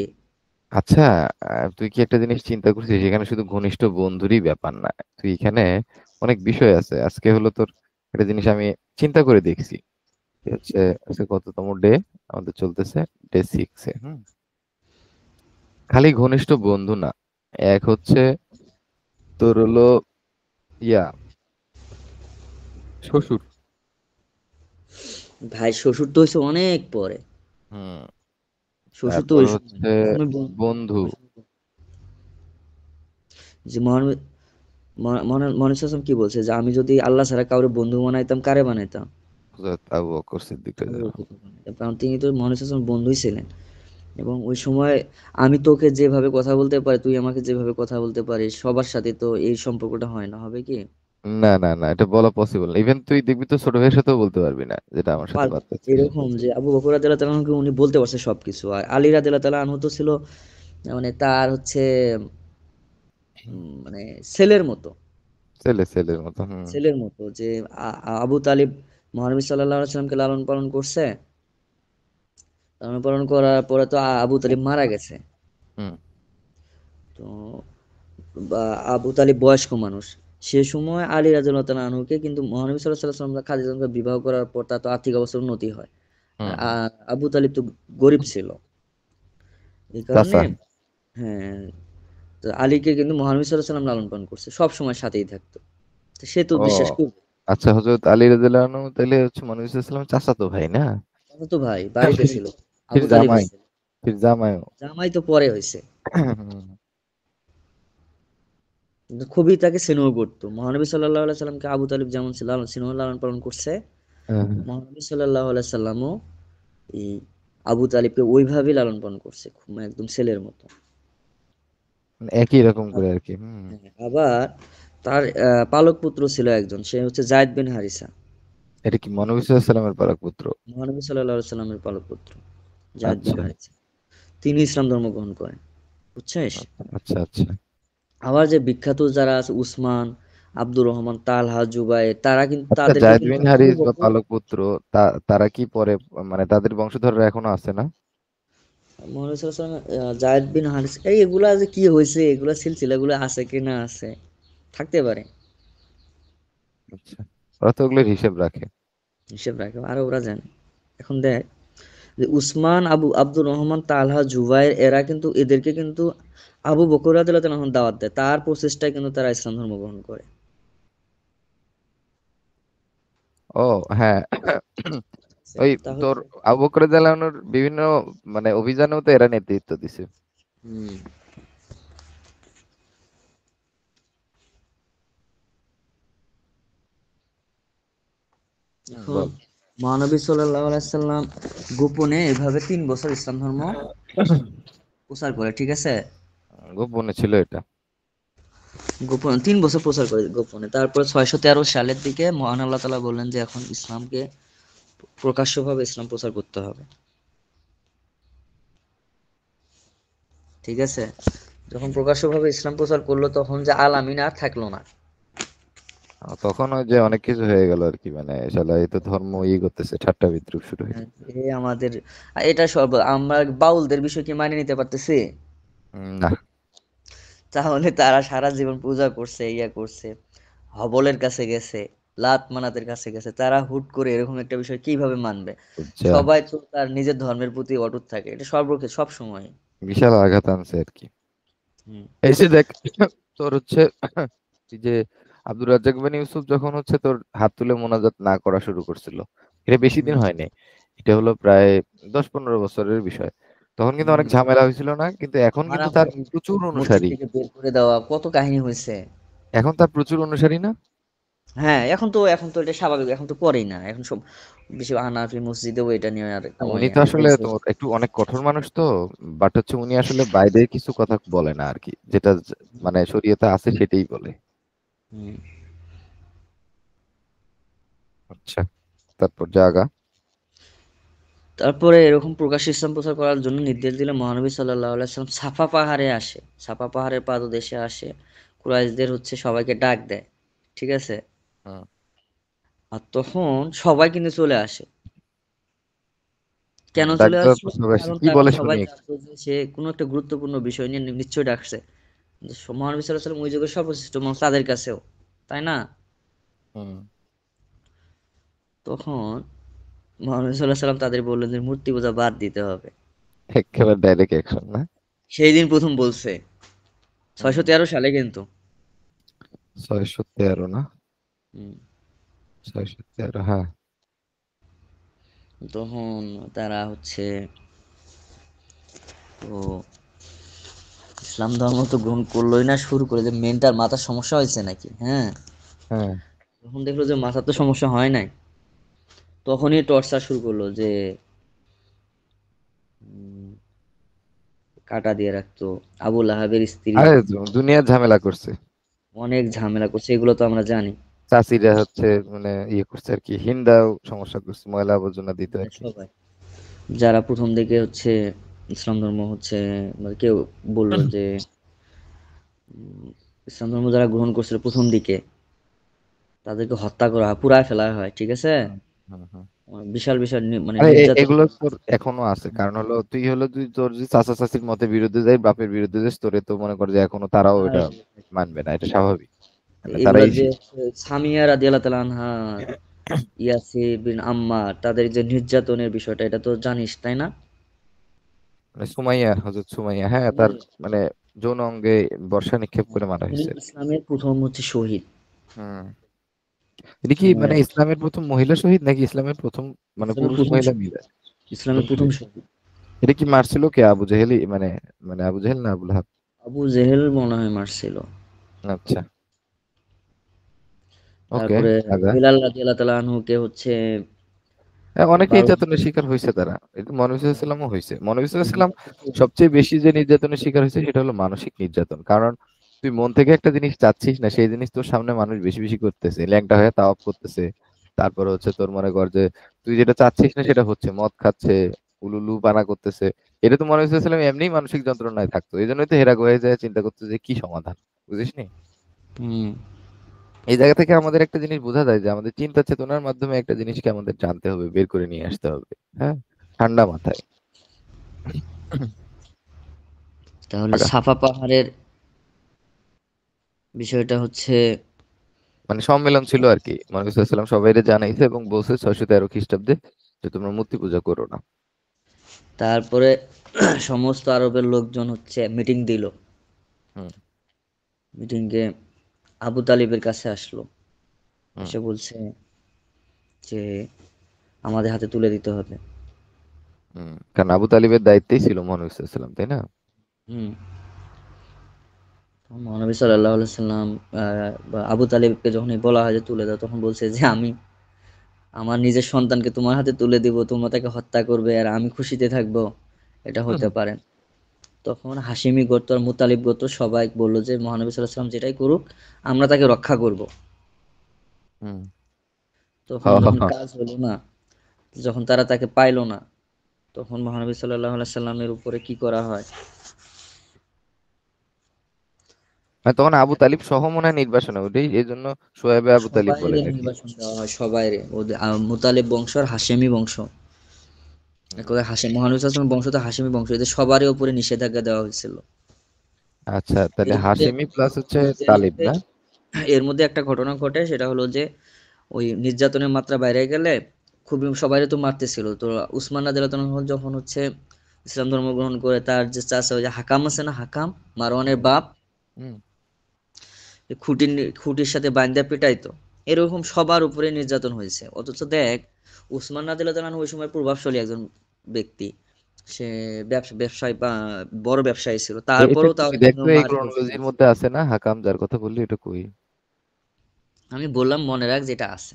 আচ্ছা, তুই কি একটা জিনিস চিন্তা করছিস, এখানে শুধু ঘনিষ্ঠ বন্ধুরই ব্যাপার না, তুই এখানে অনেক বিষয় আছে। আজকে হলো তোর একটা জিনিস আমি চিন্তা করে দেখছি, হচ্ছে আজকে কততম ডে আমাদের চলতেছে, ডে 6-এ। খালি ঘনিষ্ঠ বন্ধু না, এক হচ্ছে তোর হলো ইয়া শ্বশুর। ভাই শ্বশুর তো হয়েছে অনেক পরে। হুম শ্বশুর তো তারপর ওই সময় হচ্ছে ওই সময় বন্ধু। ওই সময় যে মহানবী মহানবী সাল্লাল্লাহু আলাইহি ওয়াসাল্লাম কি বলছে যে আমি যদি আল্লাহ ছাড়া কাউরে বন্ধু বানাইতাম কারে বানাইতাম? হযরত আবু বকর সিদ্দিক আবু রাদিয়াল্লাহু বকরকে বানাইতাম। কারণ তিনি তো মহানবী সাল্লাল্লাহু আলাইহি ওয়াসাল্লাম বন্ধুই ছিলেন। এবং ওই সময় আমি তোকে যেভাবে কথা বলতে পারি, তুই আমাকে যেভাবে কথা বলতে পারিস, সবার সাথে তো এই সম্পর্কটা হয় না, হবে কি? আনহু। না না না, এটা বলা পসিবল না। ইভেন তুই দেখবি তো ছোট ভাইয়ের সাথেও বলতে পারবি না যেটা আমার সাথে পারবে না। পারতেছিস। এরকম যে আবু বকর রাদিয়াল্লাহু তাআলা আনহুকে উনি বলতে পারছে সবকিছু। আর আলী রাদিয়াল্লাহু তাআলা আনহু তো ছিল মানে তার হচ্ছে মানে ছেলের মতো। ছেলের মতো। হুম ছেলের মতো যে আবু তালিব মহানবী সাল্লাল্লাহু আলাইহি ওয়াসাল্লামকে লালন পালন করছে। লালন পালন করার পরে তো আবু তালিব মারা গেছে। হুম তো বা আবু তালিব বয়স্ক মানুষ। সে সময় আলী রাদিয়াল্লাহু তাআলা আনহুকে কিন্তু মহানবী সাল্লাল্লাহু আলাইহি ওয়াসাল্লাম খাদিজাকে বিবাহ করার পর তার তো আর্থিক অবস্থার উন্নতি হয়। আর হুম হুম। আবু তালিব তো গরিব ছিল। এই কারণে চাচা। হ্যাঁ, তো আলীকে কিন্তু মহানবী সাল্লাল্লাহু আলাইহি ওয়াসাল্লাম লালন পালন করছে। সব সময় সাথেই থাকতো। তো সে তো ও বিশ্বাস করবে। আচ্ছা, হযরত আলী রাদিয়াল্লাহু আনহু তাহলে হচ্ছে নবী সাল্লাল্লাহু আলাইহি ওয়াসাল্লামের চাচাতো ভাই না? চাচাতো ভাই বাড়িতে ফির ছিল। ফির আবু তালিবের জামাই, ছেলে। ফির জামাইও। জামাই তো পরে হইছে। হুম, কিন্তু খুবই তাকে স্নেহ করতো। মহানবী সাল্লাল্লাহু আলাইহি সাল্লামকে আবু তালিব যেমন ছিল স্নেহ লালন পালন করছে, হ্যাঁ, মহানবী সাল্লাল্লাহু আলাইহি সাল্লামও এই আবু তালিবকে ওইভাবেই লালন পালন করছে। মানে একদম ছেলের মতো। মানে একই রকম করে আব- আর কি। হুম। হ্যাঁ, আবার তার পালক পুত্র ছিল একজন। সে হচ্ছে যায়েদ বিন হারিসা। এটা কি নবী সাল্লাল্লাহু আলাইহি ওয়াসাল্লামের পালক পুত্র? মহানবী সাল্লাল্লাহু আলাইহি সাল্লামের পালক পুত্র যায়েদ বিন আচ্ছা হারিসা। তিনি ইসলাম ধর্ম গ্রহণ করেন। বুঝছিস? আচ্ছা আচ্ছা। আবার যে বিখ্যাত যারা আছে উসমান, আব্দুর রহমান, তালহা, জুবাইর তারা কিন্তু আচ্ছা, তাদেরকে জায়েদ কিন্তু বিন আবু হারিস বা বকর পালক পুত্র, তারা কি পরে মানে তাদের বংশধররা এখনো আছে না? মুহাম্মদ সাল্লাল্লাহু আলাইহি ওয়াসাল্লাম জায়েদ বিন হারিস এগুলা যে কি হয়েছে এগুলা সিলসিলাগুলো আছে কি না আছে থাকতে পারে আচ্ছা, ওরা তো ওগুলোর হিসেব রাখে। হিসেব রাখে আর ওরা জানে এখন দেখ যে উসমান আব্দুর রহমান তালহা জুবাইর এরা কিন্তু এদেরকে কিন্তু আবু বকর রাদিয়াল্লাহু তাআলা যখন দাওয়াত দেয় তার প্রচেষ্টায় কিন্তু তারা ইসলাম ধর্ম গ্রহণ করে ও হ্যাঁ। ওই তাহলে তোর আবু বকর রাদিয়াল্লাহু আনহুর বিভিন্ন মানে অভিযানেও তো এরা নেতৃত্ব দিছে। হুম এখন বল। মহানবী সাল্লাল্লাহু আলাইহি সাল্লাম গোপনে এভাবে 3 বছর ইসলাম ধর্ম প্রচার করে ঠিক আছে গোপনে ছিল এটা। গোপনে 3 বছর প্রচার করে গোপনে তারপরে 613 সালের দিকে মহান আল্লাহ তাআলা বললেন যে এখন ইসলামকে প্রকাশ্যভাবে ইসলাম প্রচার করতে হবে ঠিক আছে যখন প্রকাশ্যভাবে ইসলাম প্রচার করলো তখন যে আল আমিন আর থাকলো না তখন ওই যে অনেক কিছু হয়ে গেল আর কি, মানে শালা এই তো ধর্ম করতেছে, ঠাট্টা বিদ্রুপ শুরু হয়েছে। হ্যাঁ, এ আমাদের এটা সব আমরা বাউলদের বিষয় কি মানিয়ে নিতে পারতেছি না। তাহলে তারা সারা জীবন পূজা করছে ইয়া করছে হবলের কাছে গেছে লাত মানাতের কাছে গেছে তারা হুট করে এরকম একটা বিষয় কিভাবে মানবে যা, সবাই তো তার নিজের ধর্মের প্রতি অটুট থাকে এটা সব সময় বিশাল আঘাত আনছে আর কি। হুম এই যে দেখ, তোর হচ্ছে এই যে আব্দুর রাজ্জাক বিন ইউসুফ যখন হচ্ছে তোর হাত তুলে মোনাজাত না করা শুরু করছিল, এটা বেশি দিন হুম হয়নি। এটা হলো প্রায় 10-15 বছরের বিষয়। তখন কিন্তু অনেক হুম ঝামেলা হয়েছিল না, কিন্তু এখন কিন্তু তার মারামারি প্রচুর মসজিদ অনুসারী। থেকে বের করে দেওয়া কত কাহিনী হয়েছে এখন তার প্রচুর অনুসারী না? হ্যাঁ এখন তো এটা স্বাভাবিক এখন তো করেই না এখন সব বেশি হানাফি মসজিদেও এটা নিয়ে আর ওই উনি তো আসলে বলছে তোমার একটু অনেক কঠোর মানুষ তো, বাট হচ্ছে উনি আসলে বাইরে কিছু কথা বলে না আর কি, যেটা মানে শরীয়তে আছে সেটাই বলে। হুম। আচ্ছা, তারপর জাগা। তারপরে এরকম প্রকাশ্য ইসলাম প্রচার করার জন্য নির্দেশ দিলে মহানবী সাল্লাল্লাহু আলাইহি সাল্লাম সাফা পাহাড়ে আসে সাফা পাহাড়ের পাদদেশে আসে কুরাইশদের হচ্ছে সবাইকে ডাক দেয় ঠিক আছে হুম। আর তখন সবাই কিন্তু চলে আসে কেন ডাক চলে দেওয়ার আসলো পর সবাই কারণ কি তারা বলে সবাই শুনি একটু। জানতো যে সে কোনো একটা গুরুত্বপূর্ণ বিষয় নিয়ে নিশ্চয়ই ডাকছে মহানবী সাল্লাল্লাহু আলাইহি সাল্লাম ওই যুগের সর্বশ্রেষ্ঠ মানুষ তাদের কাছেও তাই না হুম। তখন মহানবী সাল্লাল্লাহু আলাইহি সাল্লাম তাদের বললেন যে মূর্তি পূজা বাদ দিতে হবে একেবারে ডাইরেক্ট অ্যাকশন না? সেই দিন প্রথম বলছে ছয়শো হুম। তেরো সালে কিন্তু 613 না? হুম, 613, হ্যাঁ। তখন তারা হচ্ছে তো ইসলাম ধর্ম তো গ্রহণ করলোই না, শুরু করে যে মেন্টাল মাথার সমস্যা হয়েছে নাকি, হ্যাঁ। হ্যাঁ। তখন দেখলো যে মাথার তো সমস্যা হয় নাই, তখনই টর্চার শুরু করলো যে উম, কাটা দিয়ে রাখতো। আবু লাহাবের স্ত্রী আরে দুনিয়ার ঝামেলা করছে। অনেক ঝামেলা করছে, এগুলো তো আমরা জানি। চাষিরা হচ্ছে মানে ইয়ে করছে আর কি, হিন্দাও সমস্যা করছে, ময়লা আবর্জনা দিত আর হ্যাঁ, কি। সবাই যারা প্রথম দিকে হচ্ছে ইসলাম ধর্ম হচ্ছে, মানে কেউ বললো যে উম, ইসলাম ধর্ম যারা গ্রহণ করছিল প্রথম দিকে তাদেরকে হত্যা করা হয়, পুরায় ফেলা হয়, ঠিক আছে। হুম, হুম, হুম। বিশাল বিশাল মানে আরে নির্যাতন। এগুলো তোর এখনো আছে, কারণ হলো তুই হলো তুই তোর যদি চাচা চাচির মতে বিরুদ্ধে যাই, বাপের বিরুদ্ধে যাস, তোরে তো মনে কর যে এখনো তারাও আর এটা মানবে না, এটা স্বাভাবিক। মানে এগুলা তারাই যে সামিয়া রাদিয়াল্লাহু তাআলা আনহা, ইয়াসির বিন আম্মার, তাদের যে নির্যাতনের বিষয়টা, এটা তো জানিস তাই না? মানে সুমাইয়া, হযরত সুমাইয়া, হ্যাঁ, তার হুম। মানে যৌন অঙ্গে বর্ষা নিক্ষেপ করে মারা উনি হয়েছে। ইসলামের প্রথম হচ্ছে শহীদ। হুম। এটা কি আহ, মানে ইসলামের প্রথম মহিলা শহীদ নাকি ইসলামের প্রথম মানে ইসলামের পুরুষ প্রথম মহিলা শহীদ, মিলে? প্রথম ইসলামের প্রথম শহীদ। শহীদ। এটা কি মারছিল কে, আবু জেহেলই মানে, মানে আবু জেহেল না আবু লাহাব? আবু জেহেল মনে হয় মারছিল। আচ্ছা। ওকে। তারপরে আগা। বেলাল রাদিয়াল্লাহু তাআলা আনহুকে হচ্ছে হ্যাঁ, অনেকে 12 নির্যাতনের শিকার হয়েছে তারা, এটা মনবী সাল্লাল্লাহু হয়েছে। মনবী সাল্লাল্লাহু প্রথম। সবচেয়ে বেশি যে নির্যাতনের শিকার হয়েছে সেটা হলো মানসিক নির্যাতন। কারণ তুই মন থেকে একটা জিনিস চাচ্ছিস না, সেই জিনিস তোর সামনে মানুষ বেশি বেশি করতেছে, ল্যাংটা হয়ে তাওয়াব করতেছে। তারপরে হচ্ছে তোর মনে কর যে তুই যেটা চাচ্ছিস না সেটা হচ্ছে, মদ খাচ্ছে, উলুলু পানা করতেছে। এটা তো মনে হচ্ছিলাম এমনিই মানসিক যন্ত্রণায় থাকতো, এই জন্যই তো হেরা হয়ে যায় চিন্তা করতে যে কি সমাধান, বুঝিসনি? হুম। এই জায়গা থেকে আমাদের একটা জিনিস বোঝা যায় যে আমাদের চিন্তা চেতনার মাধ্যমে একটা জিনিসকে আমাদের জানতে হবে, বের করে নিয়ে আসতে হবে। হ্যাঁ, ঠান্ডা মাথায়। তাহলে আগা। সাফা পাহাড়ের বিষয়টা হচ্ছে, মানে সম্মেলন ছিল আর কি, মহানবী সাল্লাল্লাহু আলাইহি ওয়াসাল্লাম সবাইকে জানাইছে এবং বলছে 613 খ্রিস্টাব্দে যে তোমরা মূর্তি পূজা করো না। তারপরে সমস্ত আরবের লোকজন হচ্ছে মিটিং দিল। হুম, মিটিংয়ে আবু তালিবের কাছে আসলো, হুম, এসে বলছে যে আমাদের হাতে তুলে দিতে হবে। হুম। কারণ আবু তালিবের দায়িত্বেই ছিল মহানবী সাল্লাল্লাহু আলাইহি ওয়াসাল্লাম, তাই না? হুম। মহানবী সাল্লাল্লাহু আলাইহি সাল্লাম বা আবু তালিবকে যখনই বলা হয় যে তুলে দাও, তখন বলছে যে আমি আমার নিজের সন্তানকে তোমার হাতে তুলে দিব, তোমরা তাকে হত্যা করবে আর আমি খুশিতে থাকবো, এটা হতে হুম, পারে না। তখন হাশিমি গোত্র আর মুতালিব গোত্র সবাই বলল যে মহানবী সাল্লাল্লাহু আলাইহি সাল্লাম যেটাই করুক, আমরা তাকে রক্ষা করব। হুম। তখন হা, হা, যখন হা। কাজ হলো না, যখন তারা তাকে পাইলো না, তখন মহানবী সাল্লাল্লাহু আলাইহি সাল্লামের উপরে কি করা হয়? মানে তখন আবু তালিব সহ মনে হয় নির্বাসনে, ওটাই এই জন্য সোয়াইবে আবু তালিব বলে সবাইরে নাকি? নির্বাসন দেওয়া হয়, সবাইরে, ওদের মুতালিব বংশ আর হাশেমি বংশ, এক হুম। কথায় হাশেম, মহানবী সাল্লাল্লাহু আলাইহি ওয়াসাল্লাম বংশ তো হাশেমি বংশ, এদের সবারই উপরে নিষেধাজ্ঞা দেওয়া হয়েছিল। আচ্ছা, তাহলে এর মধ্যে হাশেমি প্লাস হচ্ছে এর তালিব মধ্যে না? এর মধ্যে একটা ঘটনা ঘটে, সেটা হলো যে ওই নির্যাতনের মাত্রা বাইরে গেলে খুবই সবাইরে তো মারতেছিল, তো উসমান রাদিয়াল্লাহু তাআলা যখন হচ্ছে ইসলাম ধর্ম গ্রহণ করে, তার যে চাচা ওই যে হাকাম আছে না, হাকাম মারওয়ানের হুম, বাপ, হুম। খুঁটির খুঁটির সাথে বাইন্ধা পিটাইতো। এরকম সবার উপরে নির্যাতন হয়েছে, অথচ দেখ উসমান রাদিয়াল্লাহু তাআলা আনহু ওই সময় প্রভাবশালী একজন ব্যক্তি, সে ব্যবসায় বা বড় ব্যবসায়ী ছিল, এটা তারপরেও তাও কই কিন্তু দেখতো, এই মার খেয়েছে। ক্রোনোলজির মধ্যে আছে না হাকাম যার কথা বললি, এটা কই? আমি বললাম মনে রাখ যেটা আছে।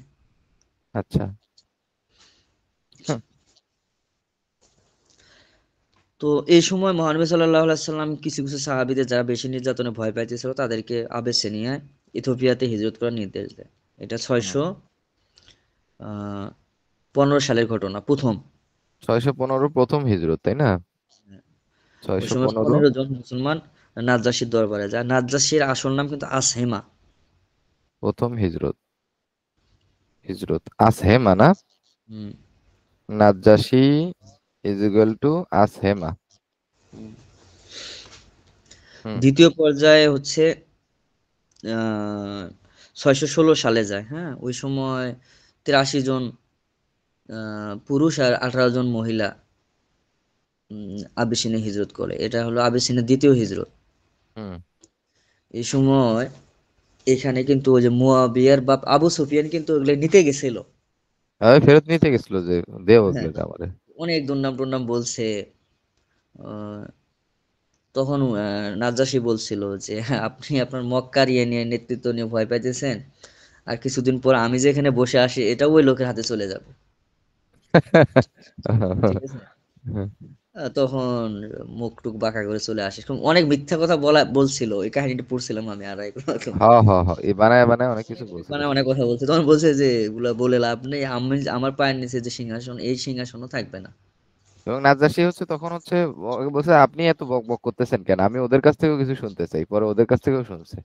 আচ্ছা। হুম, তো এই সময় মহানবী সাল্লাল্লাহু আলাইহি সাল্লাম কিছু কিছু সাহাবীদের যারা বেশি নির্যাতনে ভয় পাইতেছিল তাদেরকে আবেশে নিয়ে ইথিওপিয়াতে হিজরত করার নির্দেশ দেয়। এটা হুম। 615 সালের ঘটনা, প্রথম। 615 প্রথম হিজরত, তাই না? ওই ছয়শো সময় পনেরো 15 জন মুসলমান নাজ্জাশীর দরবারে যায়, নাজ্জাশীর আসল নাম কিন্তু আসহেমা। প্রথম হিজরত। হিজরত আসহেমা না? হুম। Najashi is equal to আসহেমা। হুম, দ্বিতীয় পর্যায়ে হচ্ছে 616 সালে যায়, হ্যাঁ, ওই সময় 83 জন পুরুষ আর 18 জন মহিলা আবিসিনে হিজরত করে, এটা হলো আবিসিনের দ্বিতীয় হিজরত। হুম। এই সময় এখানে কিন্তু ওই যে মুয়াবিয়ার বাপ আবু সুফিয়ান কিন্তু ওগুলো নিতে গেছিল। আরে ফেরত নিতে গেছিল যে, দেও হ্যাঁ, ওগুলো আমাদের। অনেক দুর্নাম টুর্নাম বলছে, তখন নাজ্জাশী বলছিল যে আপনি আপনার মক্কার ইয়ে নিয়ে নেতৃত্ব নিয়ে ভয় পাইতেছেন, আর কিছুদিন পর আমি যে এখানে বসে আসি এটাও ওই লোকের হাতে চলে যাবে। ঠিক আছে। তখন মুখ টুক বাঁকা করে চলে আসে, অনেক মিথ্যা কথা বলছিল, ওই কাহিনীটা পড়ছিলাম আমি, আর এগুলো তো হ্যাঁ হ্যাঁ হ্যাঁ, এই বানায় বানায় অনেক কিছু বলছিল মানে অনেক শুনছি। কথা বলছে। তখন বলছে যে এগুলা বলে লাভ নেই, আমি আমার পায়ের নিচে যে সিংহাসন, এই সিংহাসনও থাকবে না। এবং নাজ্জাশী হচ্ছে তখন হচ্ছে বলছে আপনি এত বক বক করতেছেন কেন, আমি ওদের কাছ থেকেও কিছু শুনতে চাই, পরে ওদের কাছ থেকেও শুনছে।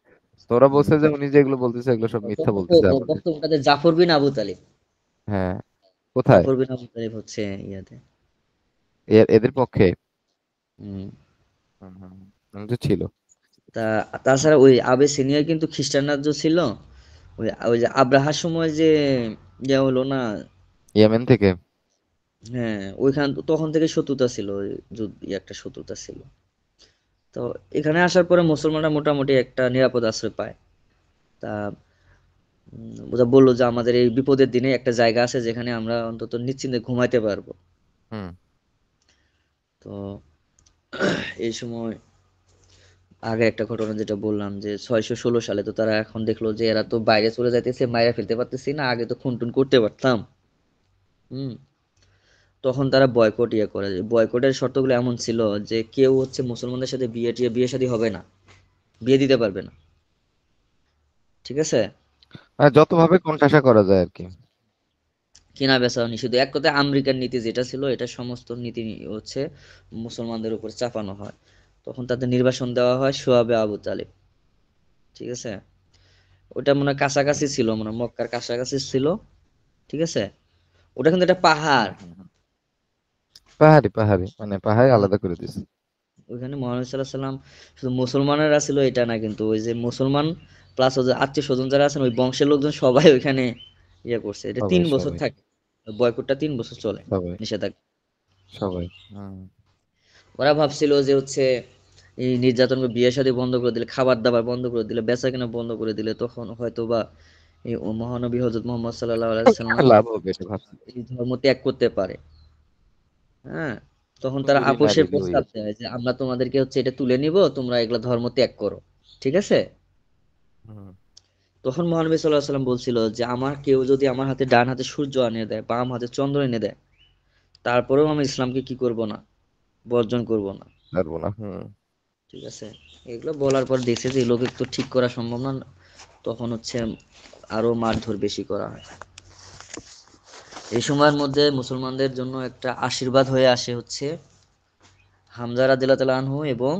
তো ওরা হুম। বলছে যে উনি যেগুলো বলতেছে এগুলো সব মিথ্যা তখন তো বলতেছে আমাদের। বক্তব্যটা দেয় জাফর বিন আবু তালিব। হ্যাঁ, কোথায়? জাফর বিন আবু তালিব হচ্ছে ইয়াতে। এদের পক্ষে। হুম। হুম হুম হুম, উনি তো ছিল। তা তাছাড়া ওই আবেসিনিয়ায় কিন্তু খ্রিস্টান রাজ্য ছিল। ওই ওই যে আব্রাহার সময় যে ইয়া হলো না। ইয়েমেন থেকে। হ্যাঁ, ওইখান তখন থেকে শত্রুতা ছিল, ওই একটা শত্রুতা ছিল। তো এখানে আসার পরে মুসলমানরা মোটামুটি একটা নিরাপদ আশ্রয় পায়। তা ওরা বললো যে আমাদের এই বিপদের দিনে একটা জায়গা আছে যেখানে আমরা অন্তত নিশ্চিন্তে ঘুমাইতে পারবো। হুম। তো এই সময় আগের একটা ঘটনা যেটা বললাম যে 616 সালে, তো তারা এখন দেখলো যে এরা তো বাইরে চলে যাইতেছে, মাইরা ফেলতে পারতেছি না, আগে তো খুন টুন করতে পারতাম। হুম। তখন তারা বয়কট ইয়ে করে। বয়কটের শর্তগুলো এমন ছিল যে কেউ হচ্ছে মুসলমানদের সাথে বিয়ে শাদী হবে না, বিয়ে দিতে পারবে না। ঠিক আছে। যতভাবে কোণঠাসা করা যায় আর কি। কেনা বেচা নিষিদ্ধ, এক কথায় আমেরিকার নীতি যেটা ছিল এটা সমস্ত নীতি হচ্ছে মুসলমানদের উপর চাপানো হয়। তখন তাদের নির্বাসন দেওয়া হয় সোয়াবে আবু তালিব। ঠিক আছে। ওটা মনে হয় কাছাকাছি ছিল, মনে হয় মক্কার কাছাকাছি ছিল। ঠিক আছে। ওটা কিন্তু একটা হুম পাহাড়। হুম হুম। পাহাড়ি পাহাড়ি মানে পাহাড়ি পাহাড়। আলাদা করে দিছে। ওইখানে মোহাম্মদ সাল্লাহ সাল্লাম শুধু মুসলমানেরা ছিল এটা না, কিন্তু ওই যে মুসলমান প্লাস ওই যে আত্মীয় স্বজন যারা আছেন ওই বংশের লোকজন সবাই ওইখানে ইয়ে করছে। এটা সবাই 3 বছর সবাই থাকে, বয়কটটা 3 বছর চলে, সবাই নিষেধাজ্ঞা। সবাই। হুম। ওরা ভাবছিল যে হচ্ছে এই নির্যাতন বা বিয়ে শাদী বন্ধ করে দিলে, খাবার দাবার বন্ধ করে দিলে, বেচা কেনা বন্ধ করে দিলে, তখন হয়তো বা এই মহানবী হজরত মোহাম্মদ সাল্লাহ আলাইসাল্লাম লাভ হবে এটা ভাবছি। এই ধর্ম ত্যাগ করতে পারে। হ্যাঁ। তখন তারা হুজুরি না আপোষের দিলেও প্রস্তাব আছে। দেয় যে আমরা তোমাদেরকে হচ্ছে এটা তুলে নিব, তোমরা এগুলা ধর্ম ত্যাগ করো। ঠিক আছে। হুম তখন মহানবী সাল্লাহ সাল্লাম বলছিল যে আমার কেউ যদি আমার হাতে ডান হাতে সূর্য এনে দেয়, বাম হাতে চন্দ্র এনে দেয়, তারপরেও আমি ইসলামকে কি করব না, বর্জন করব না। পারবো না। হুম। ঠিক আছে। এগুলো বলার পর দেখছে যে এই লোকে তো ঠিক করা সম্ভব না। তখন হচ্ছে আরো মারধর বেশি করা হয়। এই সময়ের মধ্যে মুসলমানদের জন্য একটা আশীর্বাদ হয়ে আসে হচ্ছে হামজা রাদিয়াল্লাহু তাআলা আনহু এবং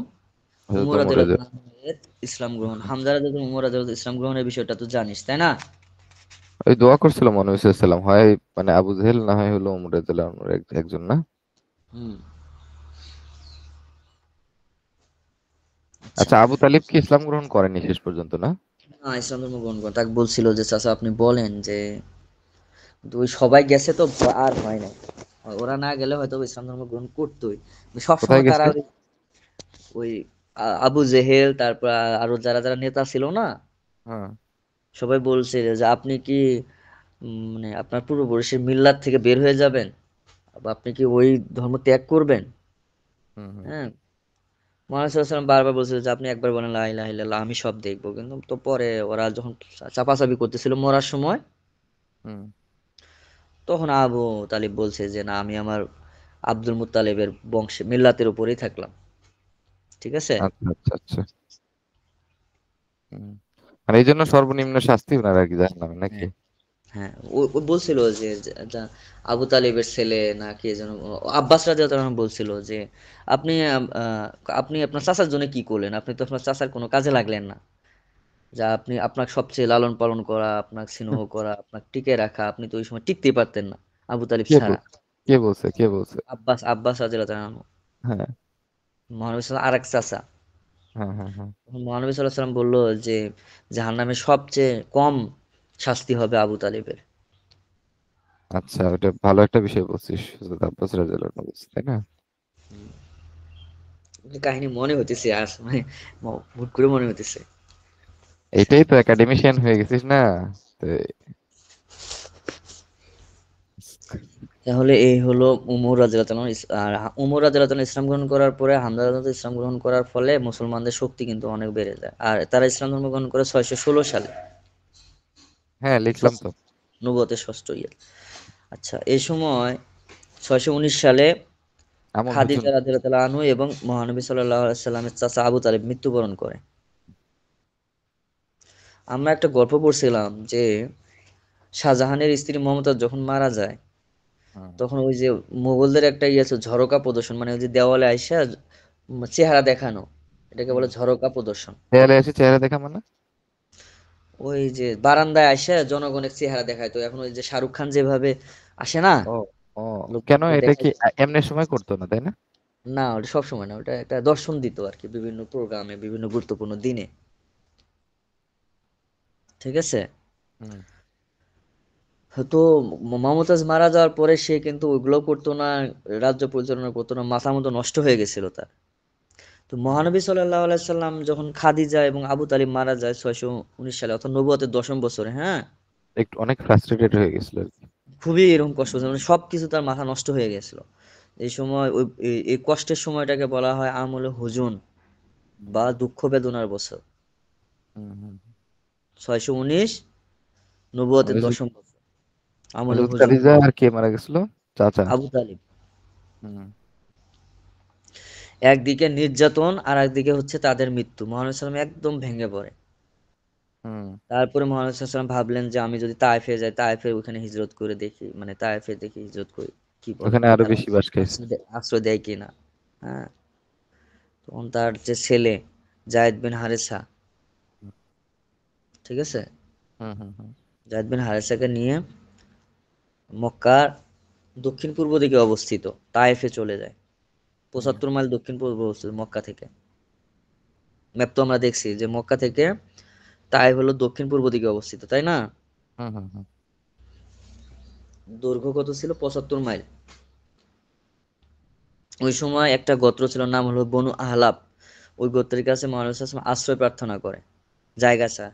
হযরত উমর ওমরের রাদিয়াল্লাহু তাআলা আনহু এর ইসলাম গ্রহণ। হামজা রাদিয়াল্লাহু উমর রাদিয়াল্লাহু ইসলাম গ্রহণের বিষয়টা তো জানিস, তাই না? ওই দোয়া করছিল মনে হয় সাল্লাম, হয় মানে আবু জেহেল না হয় হলো ওমর রাদিয়াল্লাহু আনহুর একজন না। হুম। আচ্ছা। আচ্ছা, আবু তালিব কি ইসলাম গ্রহণ করেনি শেষ পর্যন্ত না? না, ইসলাম ধর্ম গ্রহণ করে। তাকে বলছিল যে চাচা আপনি বলেন যে, কিন্তু ওই সবাই গেছে তো আর হয় না। ওরা না গেলে হয়তো ইসলাম ধর্ম গ্রহণ করতোই। কোথায় সবসময় তারা গেছে? ওই আবু জেহেল, তারপর আরো যারা যারা নেতা ছিল না, হ্যাঁ। সবাই বলছে যে আপনি কি মানে আপনার পূর্বপুরুষের মিল্লাত থেকে বের হয়ে যাবেন, বা আপনি কি ওই ধর্ম ত্যাগ করবেন। হুম হুম হ্যাঁ। মহানবী সাল্লাল্লাহু আলাইহি ওয়াসাল্লাম বারবার বলছিল যে আপনি একবার বলেন লা ইলাহা ইল্লাল্লাহ, আমি সব দেখবো। কিন্তু তো পরে ওরা যখন চাপাচাপি করতেছিল মরার সময়, হুম। তখন আবু তালিব বলছে যে না, আমি আমার আব্দুল মুত্তালিবের বংশে মিল্লাতের উপরেই থাকলাম। ঠিক আছে। আচ্ছা আচ্ছা আচ্ছা। হুম। মানে এই জন্য সর্বনিম্ন শাস্তি ওনারা আর কি জাহান্নামে নাকি? হ্যাঁ। হ্যাঁ, ও ও বলছিল যে আবু তালিবের ছেলে না কে যেন, আব্বাস রাদিয়াল্লাহু আনহু বলছিল যে আপনি আপনি আপনার চাচার জন্য কি করলেন, আপনি তো আপনার চাচার কোনো কাজে লাগলেন না। যা আপনি আপনাকে সবচেয়ে লালন পালন করা, আপনাকে স্নেহ করা, আপনাকে টিকে রাখা, আপনি তো ওই সময় টিকতেই পারতেন না আবু তালিব কে ছাড়া। বলছে? কে বলছে? কে বলছে? আব্বাস রাদিয়াল্লাহু আনহু, হ্যাঁ মহানবী সাল্লাল্লাহু আরেক চাচা। হ্যাঁ হ্যাঁ হ্যাঁ। তখন মহানবী সাল্লাল্লাহু আলাইহি ওয়াসাল্লাম বলল যে জাহান্নামে সবচেয়ে কম শাস্তি হবে আবু তালিবের। আচ্ছা, ওটা ভালো একটা বিষয় বলছিস, হযরত আব্বাস রাদিয়াল্লাহু আনহু বলছে, তাই না? কাহিনী মনে হইতেছে আর মানে হুট করে মনে হইতেছে। এইটাই তো একাডেমিশিয়ান হয়ে গেছিস না? তো তাহলে এই হলো উমর রাদিয়াল্লাহু আনহু আর উমর রাদিয়াল্লাহু আনহু ইসলাম গ্রহণ করার পরে হামজা রাদিয়াল্লাহু আনহু ইসলাম গ্রহণ করার ফলে মুসলমানদের শক্তি কিন্তু অনেক বেড়ে যায় আর তারা ইসলাম ধর্ম গ্রহণ করে 616 সালে। হ্যাঁ, লিখলাম ষষ্ঠ তো। নবুয়তের ষষ্ঠ ইয়ে। আচ্ছা এই সময় 619 সালে আমল হুজুর। খাদিজা রাদিয়াল্লাহু আনহু এবং মহানবী সাল্লাল্লাহু আলাইহি সাল্লামের চাচা আবু তালিব মৃত্যুবরণ করে। আমরা একটা গল্প পড়ছিলাম যে শাহজাহানের স্ত্রী মমতাজ যখন মারা যায় হুম, তখন ওই যে মুঘলদের একটা ইয়ে আছে ঝরকা প্রদর্শন মানে ওই যে দেওয়ালে আইসা চেহারা দেখানো, এটাকে হুম। বলে ঝরকা প্রদর্শন। দেয়ালে এসে চেহারা দেখা মানে? ওই যে বারান্দায় আইসা জনগণের চেহারা দেখায়, তো এখন ওই যে শাহরুখ খান যেভাবে আসে না ও, ও। কেন লোকজনকে এটা কি দেখাইতে। এমনি সময় করতো না, তাই না? না ওটা সবসময় না, ওটা একটা দর্শন দিত আর কি বিভিন্ন প্রোগ্রামে বিভিন্ন গুরুত্বপূর্ণ দিনে। ঠিক আছে। হুম, তো মমতাজ মারা যাওয়ার পরে সে কিন্তু ওইগুলো করতো না, রাজ্য পরিচালনা করতো না, মাথা মতো নষ্ট হয়ে গেছিল তার। তো হুম। মহানবী সাল্লাল্লাহু আলাইহি সাল্লাম যখন খাদিজা এবং আবু তালিব মারা যায় 619 সালে অর্থাৎ নবুয়তের দশম বছরে, হ্যাঁ, একটু অনেক ফ্রাস্ট্রেটেড হয়ে গেছিল আর কি। খুবই এরকম কষ্ট হয়েছিল, মানে সবকিছু তার মাথা নষ্ট হয়ে গেছিল। এই সময় ওই এই কষ্টের সময়টাকে বলা হয় আমলে হুজুন হুম, বা দুঃখ বেদনার বছর। হুম, হুম। 619 নবুয়তের হযরত দশম বছর আমলে হযরত হুজুন, খাদিজা আর কে মারা গেছিল? চাচা। আবু তালিব। হুম, একদিকে নির্যাতন আর একদিকে হচ্ছে তাদের মৃত্যু, মহানবী সাল্লাম একদম ভেঙে পড়ে। হুম। তারপরে মহানবী সাল্লাম ভাবলেন যে আমি যদি তায়েফে যাই, তায়েফে ওখানে হিজরত করে দেখি, মানে তায়েফে দেখি হিজরত করি কি করে, ওখানে আরো তারা বেশি বাস খাইছে। আশ্রয় দেয় কিনা। হ্যাঁ, তখন তার যে ছেলে জায়েদ বিন হারেসা, ঠিক আছে, হুম, হুম, হুম, জায়েদ বিন হারেসাকে নিয়ে মক্কার দক্ষিণ পূর্ব দিকে অবস্থিত তায়েফে চলে যায়। হুম, 75 মাইল দক্ষিণ পূর্ব অবস্থিত মক্কা থেকে। ম্যাপ তো আমরা দেখছি যে মক্কা থেকে তায়েফ হলো দক্ষিণ পূর্ব দিকে অবস্থিত, তাই না? হুম, হুম, হুম, দৈর্ঘ্য কত ছিল? 75 মাইল। ওই সময় একটা গোত্র ছিল নাম হলো বনু আহলাব, ওই গোত্রের কাছে মহানবী সাল্লাল্লাহু আলাইহি ওয়াসাল্লাম আশ্রয় প্রার্থনা করে, জায়গা চায়।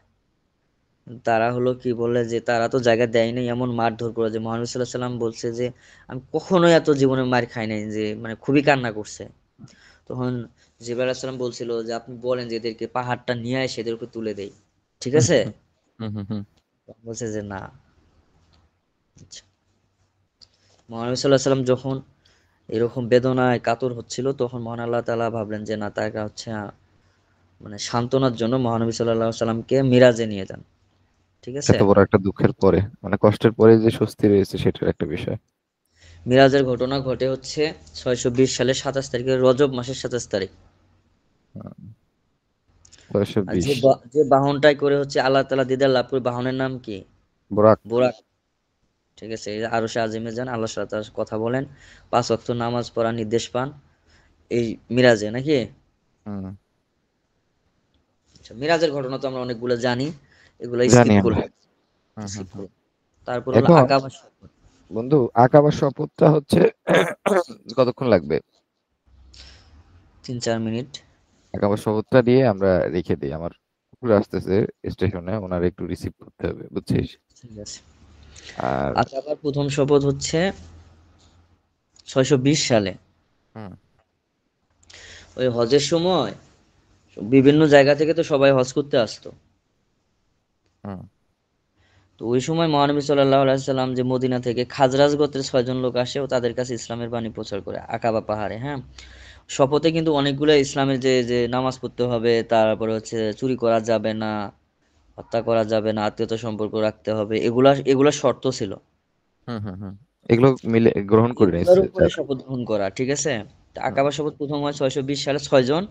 তারা হলো কি বলে যে তারা তো জায়গা দেয়নি, এমন মারধর করে যে মহানবী সাল্লাল্লাহু আলাইহি ওয়াসাল্লাম বলছে যে আমি কখনোই এত জীবনে মার খাই নাই, যে মানে খুবই কান্না করছে। তখন জিবরাইল আলাইহিস সালাম বলছিল যে আপনি বলেন যে এদেরকে পাহাড়টা নিয়ে এসে এদের উপর তুলে দেই, ঠিক হুম, আছে? হুম, হুম, হুম। বলছে যে না। আচ্ছা। মহানবী সাল্লাল্লাহু আলাইহি ওয়াসাল্লাম যখন এরকম বেদনায় কাতর হচ্ছিল তখন মহান আল্লাহ তাআলা ভাবলেন যে না, তাকে হচ্ছে মানে সান্ত্বনার জন্য মহানবী সাল্লাল্লাহু আলাইহি সাল্লামকে মিরাজে নিয়ে যান, ঠিক আছে? এত বড় একটা দুঃখের পরে, মানে কষ্টের পরে যে স্বস্তি রয়েছে সেটার একটা বিষয়। মিরাজের ঘটনা ঘটে হচ্ছে 620 সালের 27 তারিখে, রজব মাসের 27 তারিখ। হুম, আর 620। যে বাহনটাই করে হচ্ছে আল্লাহ তাআলা দিদার লাভ করে, বাহনের নাম কি? বোরাক। বোরাক। ঠিক আছে, এই আরশে আজিমে যান, আল্লাহর সাথে কথা বলেন, 5 ওয়াক্ত নামাজ পড়ার নির্দেশ পান এই মিরাজে নাকি। হুম। আচ্ছা, মিরাজের ঘটনা তো আমরা অনেকগুলো জানি, এগুলো জানি স্কিপ আমরা। করলাম। হুম, হুম, স্কিপ হুম। করলাম। তারপর হলো এখন আকাবা শপথ। বন্ধু, আকাবার শপথটা হচ্ছে কতক্ষণ লাগবে? 3-4 মিনিট। আকাবার শপথটা দিয়ে আমরা রেখে দিই। আমার কুকুর আসতেছে স্টেশনে, ওনার একটু রিসিভ করতে হবে, বুঝছিস? ঠিক আছে। আর আকাবার প্রথম শপথ হচ্ছে 620 সালে। হুম, ওই হজের সময় বিভিন্ন জায়গা থেকে তো সবাই হজ করতে আসতো। হুম, তো ওই সময় মহানবী সাল্লাল্লাহু আলাইহি সাল্লাম যে মদিনা থেকে খাজরাজ গোত্রের 6 জন লোক আসে ও তাদের কাছে ইসলামের বাণী প্রচার করে আকাবা পাহাড়ে, হ্যাঁ। শপথে কিন্তু অনেকগুলো ইসলামের যে যে নামাজ পড়তে হবে, তারপরে হচ্ছে চুরি করা যাবে না, হত্যা করা যাবে না, আত্মীয়তা সম্পর্ক রাখতে হবে, এগুলা এগুলা শর্ত ছিল। হুম, হুম, হুম। এগুলো মিলে গ্রহণ করে এগুলোর নিচ্ছে উপরে যারা। শপথ গ্রহণ করা, ঠিক আছে। তা হুম, আকাবা শপথ প্রথম হয় 620 সালে 6 জন,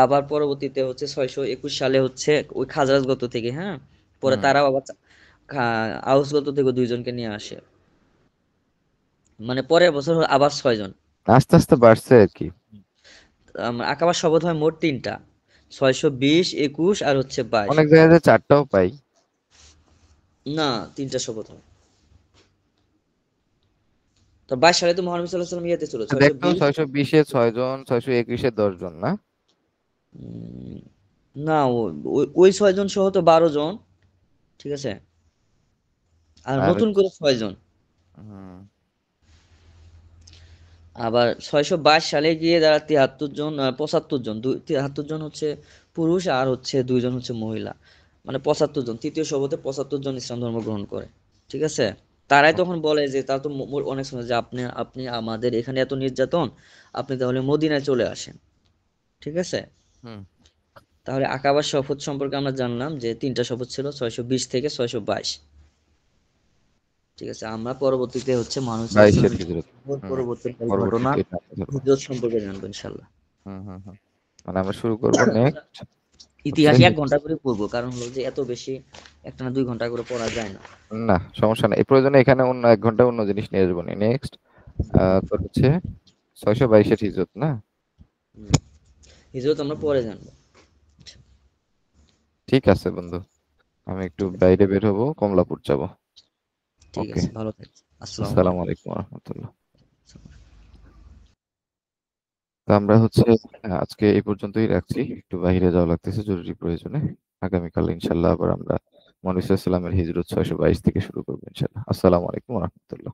আবার পরবর্তীতে হচ্ছে 621 সালে হচ্ছে ওই খাজরাজ গোত্র থেকে, হ্যাঁ, পরে হুম। তারাও আবার আউস গোত্র থেকে 2 জনকে নিয়ে আসে, মানে পরের বছর আবার 6 জন। আস্তে আস্তে বাড়ছে আর কি। আকাবার শপথ হয় মোট 3টা, 620, 21 আর হচ্ছে 22। অনেক জায়গায় চারটাও পাই। না, 3টা শপথ হয়। তো 22 সালে তো মহানবী সাল্লাল্লাহু আলাইহি ওয়াসাল্লাম ইয়েতে ছিল ছয়শো দেখতো বিশ 620-এ 6 জন, 621-এ 10 জন, না? উম, না ওই 6 জন সহ তো 12 জন, ঠিক আছে, আর আর নতুন করে 6 জন। হুম, আবার 622 সালে গিয়ে যারা 73 জন 75 জন 73 জন হচ্ছে পুরুষ, আর হচ্ছে 2 জন হচ্ছে মহিলা, মানে 75 জন, তৃতীয় শপথে 75 জন ইসলাম ধর্ম গ্রহণ করে। ঠিক আছে। তারাই তখন বলে যে তারা তো অনেক সময় যে আপনি আপনি আমাদের এখানে এত নির্যাতন, আপনি তাহলে মদিনায় চলে আসেন। ঠিক আছে। হুম। তাহলে আকাবার শপথ সম্পর্কে আমরা জানলাম যে 3টা শপথ ছিল, 620 থেকে 622। ঠিক আছে। আমরা পরবর্তীতে হচ্ছে মানুষ 22-এর ইসলামের হিজরত। হুম। পরবর্তী ঘটনা পরবর্তীতে এটা আমরা ধরবো। হিজরত সম্পর্কে জানবো ইনশাল্লাহ। হুম হুম হুম। মানে আমরা শুরু করবো নেক্সট হচ্ছে ইতিহাসে 1 ঘন্টা করে পড়বো, কারণ হলো যে এত বেশি একটানা 2 ঘন্টা করে পড়া যায় না। না সমস্যা নেই, এই প্রয়োজনে এখানে অন্য 1 ঘন্টা অন্য জিনিস নিয়ে আসবো। নেক্সট তোর হচ্ছে 622-এর হিজরত না? হুম। হিজরত আমরা পরে জানবো। আচ্ছা, ঠিক আছে বন্ধু, আমি একটু ঠিক আছে। বাইরে বের হবো, কমলাপুর যাব। ঠিক ওকে। আছে, ভালো থাকবেন। আসসালামু আসসালামু আলাইকুম। আলাইকুম রহমতুল্লাহ। তো আমরা হচ্ছে আজকে এই পর্যন্তই রাখছি, একটু বাইরে যাওয়া লাগতেছে জরুরি প্রয়োজনে। আগামীকাল ইনশাল্লাহ আবার আমরা মনিসা ইসলামের হিজরত 622 থেকে শুরু করবো ইনশাল্লাহ। আসসালামু আলাইকুম রহমতুল্লাহ।